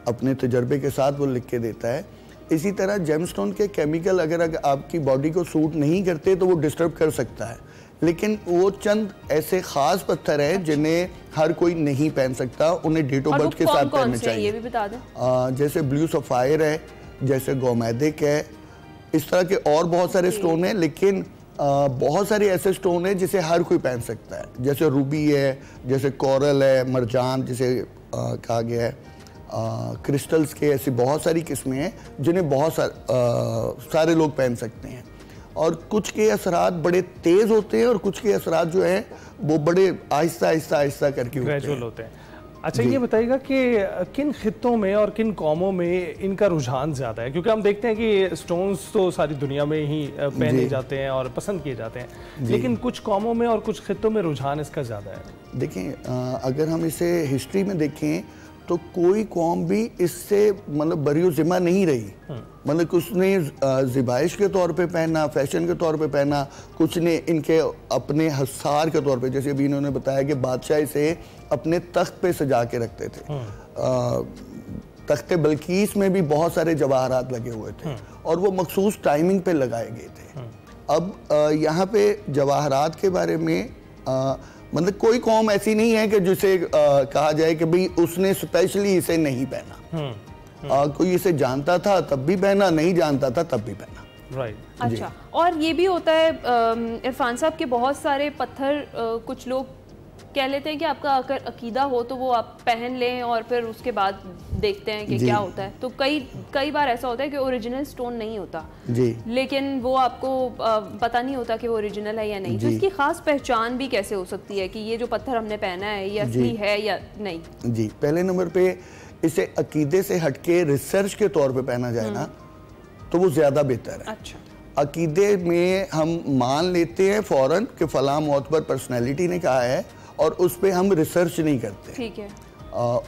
J: अपने तजर्बे के साथ वो लिख के देता है, इसी तरह जेमस्टोन के केमिकल अगर आपकी बॉडी को सूट नहीं करते तो वो डिस्टर्ब कर सकता है, लेकिन वो चंद ऐसे ख़ास पत्थर हैं जिन्हें हर कोई नहीं पहन सकता, उन्हें डेट ऑफ बर्थ के साथ पहनने चाहिए।
A: ये भी बता दें।
J: जैसे ब्लू सफ़ायर है, जैसे गोमेदिक है, इस तरह के और बहुत सारे स्टोन हैं, लेकिन बहुत सारे ऐसे स्टोन हैं जिसे हर कोई पहन सकता है, जैसे रूबी है, जैसे कोरल है, मरजान जिसे कहा गया है, क्रिस्टल्स के, ऐसी बहुत सारी किस्में हैं जिन्हें बहुत सारे लोग पहन सकते हैं और कुछ के असरात बड़े तेज़ होते हैं और कुछ के असरात जो हैं वो बड़े आहिस्ता आहिस्ता करके
B: होते हैं। अच्छा, ये बताइएगा कि किन खित्तों में और किन कौमों में इनका रुझान ज़्यादा है, क्योंकि हम देखते हैं कि स्टोन्स तो सारी दुनिया में ही पहने जाते हैं और पसंद किए जाते हैं, लेकिन कुछ कौमों में और कुछ खित्तों में रुझान इसका ज़्यादा है।
J: देखें, अगर हम इसे हिस्ट्री में देखें तो कोई कौम भी इससे मतलब बरियो ज़िम्मा नहीं रही, मतलब कुछ ने ज़िबाइश के तौर पे पहना, फैशन के तौर पे पहना, कुछ ने इनके अपने हसार के तौर पे, जैसे अभी इन्होंने बताया कि बादशाह इसे अपने तख्त पे सजा के रखते थे। तख्ते बल्कीस में भी बहुत सारे जवाहरात लगे हुए थे और वो मखसूस टाइमिंग पे लगाए गए थे। अब यहाँ पे जवाहरात के बारे में मतलब कोई कौम ऐसी नहीं है कि जिसे कहा जाए कि भाई उसने स्पेशली इसे नहीं पहना। कोई इसे जानता था तब भी पहना, नहीं जानता था तब भी पहना।
B: राइट,
A: अच्छा, और ये भी होता है इरफान साहब के बहुत सारे पत्थर कुछ लोग कह लेते हैं कि आपका अगर अकीदा हो तो वो आप पहन लें और फिर उसके बाद देखते हैं कि क्या होता है, तो कई बार ऐसा होता है कि ओरिजिनल स्टोन नहीं होता
J: जी,
A: लेकिन वो आपको पता नहीं होता कि वो ओरिजिनल है या नहीं, तो इसकी खास पहचान भी कैसे हो सकती है कि ये जो पत्थर हमने पहना है ये असली है या नहीं?
J: जी, पहले नंबर पे इसे अकीदे से हटके रिसर्च के तौर पे पहना जाए ना तो वो ज्यादा बेहतर है।
A: अच्छा,
J: अकीदे में हम मान लेते हैं फौरन कि फलां मोतबर पर्सनैलिटी ने कहा है और उस पर हम रिसर्च नहीं करते,
A: ठीक है,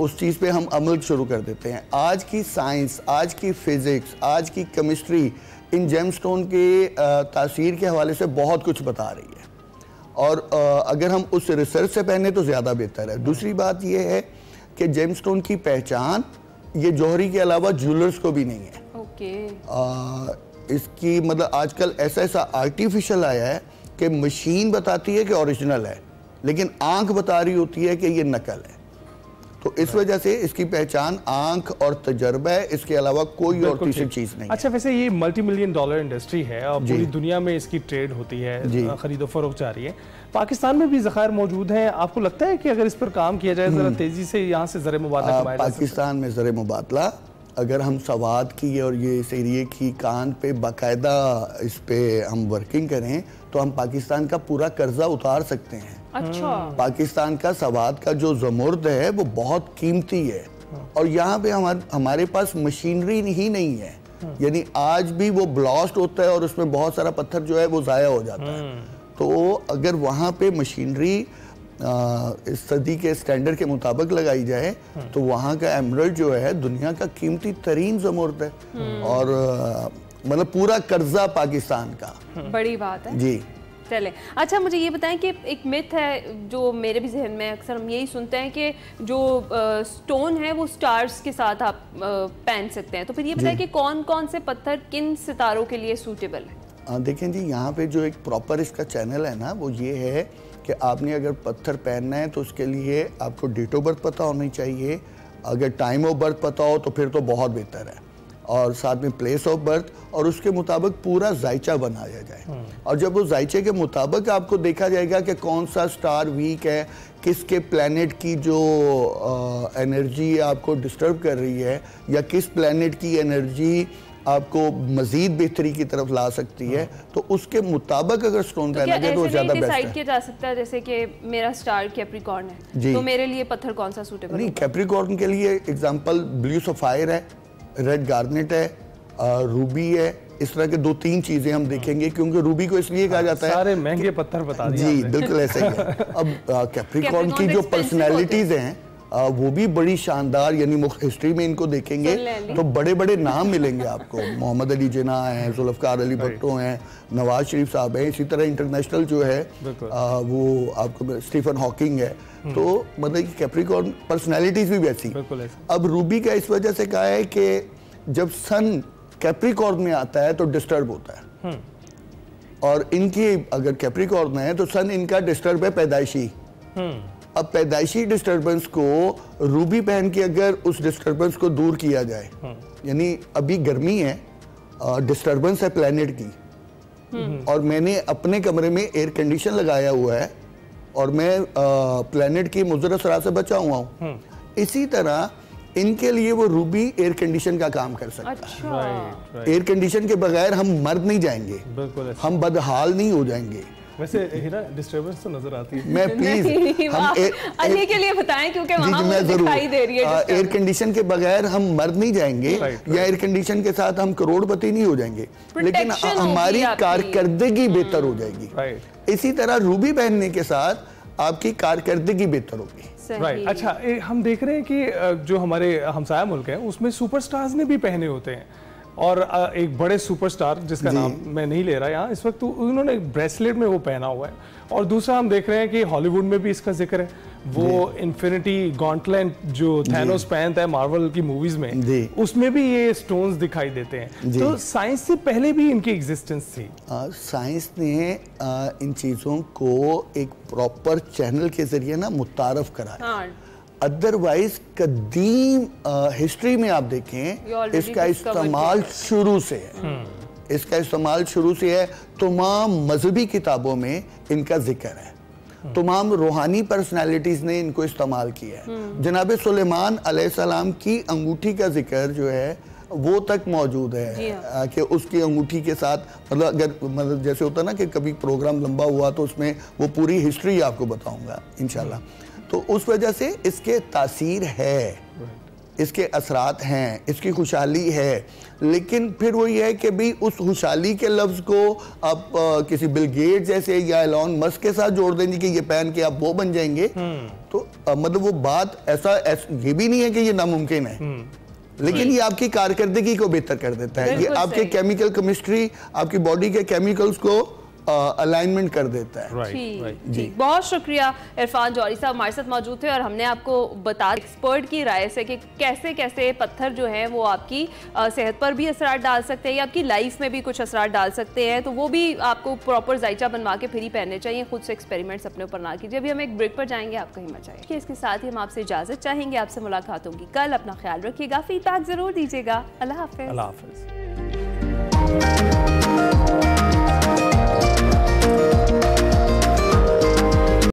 J: उस चीज़ पे हम अमल शुरू कर देते हैं। आज की साइंस, आज की फिज़िक्स, आज की केमिस्ट्री इन जेमस्टोन के तासीर के हवाले से बहुत कुछ बता रही है और अगर हम उस रिसर्च से पहने तो ज़्यादा बेहतर है। दूसरी बात यह है कि जेमस्टोन की पहचान ये जौहरी के अलावा ज्वेलर्स को भी नहीं है।
A: ओके,
J: इसकी मतलब आजकल ऐसा आर्टिफिशियल आया है कि मशीन बताती है कि ओरिजिनल है लेकिन आंख बता रही होती है कि ये नकल है, तो इस वजह से इसकी पहचान आंख और तजर्बा है, इसके अलावा कोई और तीसरी चीज नहीं।
B: अच्छा, वैसे ये $multi-million इंडस्ट्री है और पूरी दुनिया में इसकी ट्रेड होती है, खरीदो फरोख्त जारी है, पाकिस्तान में भी ज़खायर मौजूद हैं। आपको लगता है कि अगर इस पर काम किया जाए जरा तेजी से यहाँ से ज़र मुबादला कमाया जा सकता है?
J: पाकिस्तान में ज़र मुबादला अगर हम सवाद की और ये इस एरिए की कान पे बाकायदा इस पे हम वर्किंग करें तो हम पाकिस्तान का पूरा कर्जा उतार सकते हैं।
A: अच्छा,
J: पाकिस्तान का सवाद का जो ज़मुर्द है वो बहुत कीमती है और यहाँ पे हमारे पास मशीनरी ही नहीं है, यानी आज भी वो ब्लास्ट होता है और उसमें बहुत सारा पत्थर जो है वो ज़ाया हो जाता है। तो अगर वहाँ पे मशीनरी इस सदी के स्टैंडर्ड के मुताबिक लगाई जाए तो वहाँ का एमरल्ड जो है दुनिया का कीमती तरीन ज़मर्द है और मतलब पूरा कर्जा पाकिस्तान का।
A: बड़ी बात है जी। चले, अच्छा मुझे ये बताएं कि एक मिथ है जो मेरे भी जहन में, अक्सर हम यही सुनते हैं कि जो स्टोन है वो स्टार्स के साथ आप पहन सकते हैं, तो फिर ये बताएं कि कौन कौन से पत्थर किन सितारों के लिए सूटेबल है?
J: देखें जी, यहाँ पे जो एक प्रॉपर इसका चैनल है ना वो ये है कि आपने अगर पत्थर पहनना है तो उसके लिए आपको डेट ऑफ बर्थ पता होनी चाहिए, अगर टाइम ऑफ बर्थ पता हो तो फिर तो बहुत बेहतर है, और साथ में प्लेस ऑफ बर्थ और उसके मुताबिक पूरा जायचा बनाया जाए। और जब उस जायचे के मुताबिक आपको देखा जाएगा कि कौन सा स्टार वीक है, किसके प्लैनेट की जो एनर्जी आपको डिस्टर्ब कर रही है या किस प्लैनेट की एनर्जी आपको मजीद बेहतरी की तरफ ला सकती है, तो उसके मुताबिक अगर स्टोन पहना जाए तो ज्यादा बेस्ट है।
A: किया जा सकता है जैसे कि मेरा स्टार कैप्रिकॉर्न है तो मेरे लिए पत्थर कौन सा सूटेबल?
J: नहीं, कैप्रिकॉर्न के लिए एग्जांपल ब्लू सफायर है, रेड गार्नेट है, रूबी है, इस तरह के 2-3 चीजें हम देखेंगे क्योंकि रूबी को इसलिए कहा जाता है,
B: सारे महंगे पत्थर बता दिए
J: जी बिल्कुल ऐसे ही है। अब कैप्रिकॉर्न की जो पर्सनैलिटीज हैं वो भी बड़ी शानदार, यानी हिस्ट्री में इनको देखेंगे तो बड़े बड़े नाम मिलेंगे आपको, मोहम्मद अली जिन्ना हैं, जुल्फ़िकार अली भुट्टो हैं, नवाज शरीफ साहब हैं, इसी तरह इंटरनेशनल जो है वो आपको स्टीफन हॉकिंग है, तो मतलब कि कैप्रिकॉर्न पर्सनैलिटीज भी वैसी। अब रूबी का इस वजह से कहा है कि जब सन कैप्रिकॉर्न में आता है तो डिस्टर्ब होता है, और इनकी अगर कैप्रिकॉर्न है तो सन इनका डिस्टर्ब है पैदाइशी। अब पैदाइशी डिस्टर्बेंस को रूबी पहन के अगर उस डिस्टर्बेंस को दूर किया जाए, यानी अभी गर्मी है, डिस्टर्बेंस है प्लैनेट की, और मैंने अपने कमरे में एयर कंडीशन लगाया हुआ है और मैं प्लैनेट की मुज़र असरात से बचा हुआ हूँ, इसी तरह इनके लिए वो रूबी एयर कंडीशन का काम कर सकता है। एयर कंडीशन के बगैर हम मर नहीं जाएंगे, हम बदहाल नहीं हो जाएंगे।
B: वैसे हीरा डिस्टर्बेंस तो नजर आती है।
J: मैं प्लीज हम
A: अली के लिए बताएं क्योंकि वहां मुझे दिखाई दे रही है
J: एयर कंडीशन के बगैर हम मर नहीं जाएंगे या एयर कंडीशन के साथ हम करोड़पति नहीं हो जाएंगे, लेकिन हमारी कारकर्दगी बेहतर हो जाएगी। इसी तरह रूबी पहनने के साथ आपकी कारकर्दगी बेहतर होगी।
B: राइट, अच्छा हम देख रहे हैं कि जो हमारे हमसाया मुल्क है उसमें सुपरस्टार्स ने भी पहने होते हैं, और एक बड़े सुपरस्टार जिसका नाम मैं नहीं ले रहा यहाँ इस वक्त, तो उन्होंने एक ब्रेसलेट में वो पहना हुआ है, और दूसरा हम देख रहे हैं कि हॉलीवुड में भी इसका जिक्र है, वो इन्फिनिटी गॉन्टलेट जो थैनोस पहनता है मार्वल की मूवीज में, उसमें भी ये स्टोन्स दिखाई देते हैं। तो साइंस से पहले भी इनकी एग्जिस्टेंस थी।
J: साइंस ने इन चीज़ों को एक प्रॉपर चैनल के जरिए ना मुतारफ कराया, अदरवाइज कदीम हिस्ट्री में आप देखें इसका इस्तेमाल शुरू से है, इसका इस्तेमाल शुरू से है, तमाम मजहबी किताबों में इनका जिक्र है, तमाम रूहानी पर्सनालिटीज ने इनको इस्तेमाल किया है। जनाब सुलेमान अलैहिस्सलाम की अंगूठी का जिक्र जो है वो तक मौजूद है कि उसकी अंगूठी के साथ, मतलब अगर मतलब जैसे होता ना कि कभी प्रोग्राम लंबा हुआ तो उसमें वो पूरी हिस्ट्री आपको बताऊंगा इंशाल्लाह। तो उस वजह से इसके तासीर है, इसके असरात हैं, इसकी खुशहाली है, लेकिन फिर वही है कि भी उस खुशहाली के लफ्ज़ को आप किसी बिल गेट जैसे या एलॉन मस्क के साथ जोड़ देंगे कि ये पहन के आप वो बन जाएंगे, तो मतलब वो बात ऐसा ये भी नहीं है कि ये नामुमकिन है, लेकिन ये आपकी कारकर्दगी को बेहतर कर देता है, ये आपके केमिकल केमिस्ट्री, आपकी बॉडी के केमिकल्स को अलाइनमेंट कर देता है।
A: जी बहुत शुक्रिया इरफान जौहरी साहब हमारे साथ मौजूद थे, और हमने आपको बता एक्सपर्ट की राय से कि कैसे कैसे पत्थर जो हैं वो आपकी सेहत पर भी असर डाल सकते हैं या आपकी लाइफ में भी कुछ असर डाल सकते हैं, तो वो भी आपको प्रॉपर जायचा बनवा के फिर ही पहनने चाहिए, खुद से एक्सपेरिमेंट्स अपने ऊपर ना कीजिए। अभी हम एक ब्रेक पर जाएंगे, आप कहीं मत जाइए। इसके साथ ही हम आपसे इजाजत चाहेंगे, आपसे मुलाकात होगी कल, अपना ख्याल रखिएगा, फीडबैक जरूर दीजिएगा। अल्लाह हाफिज़।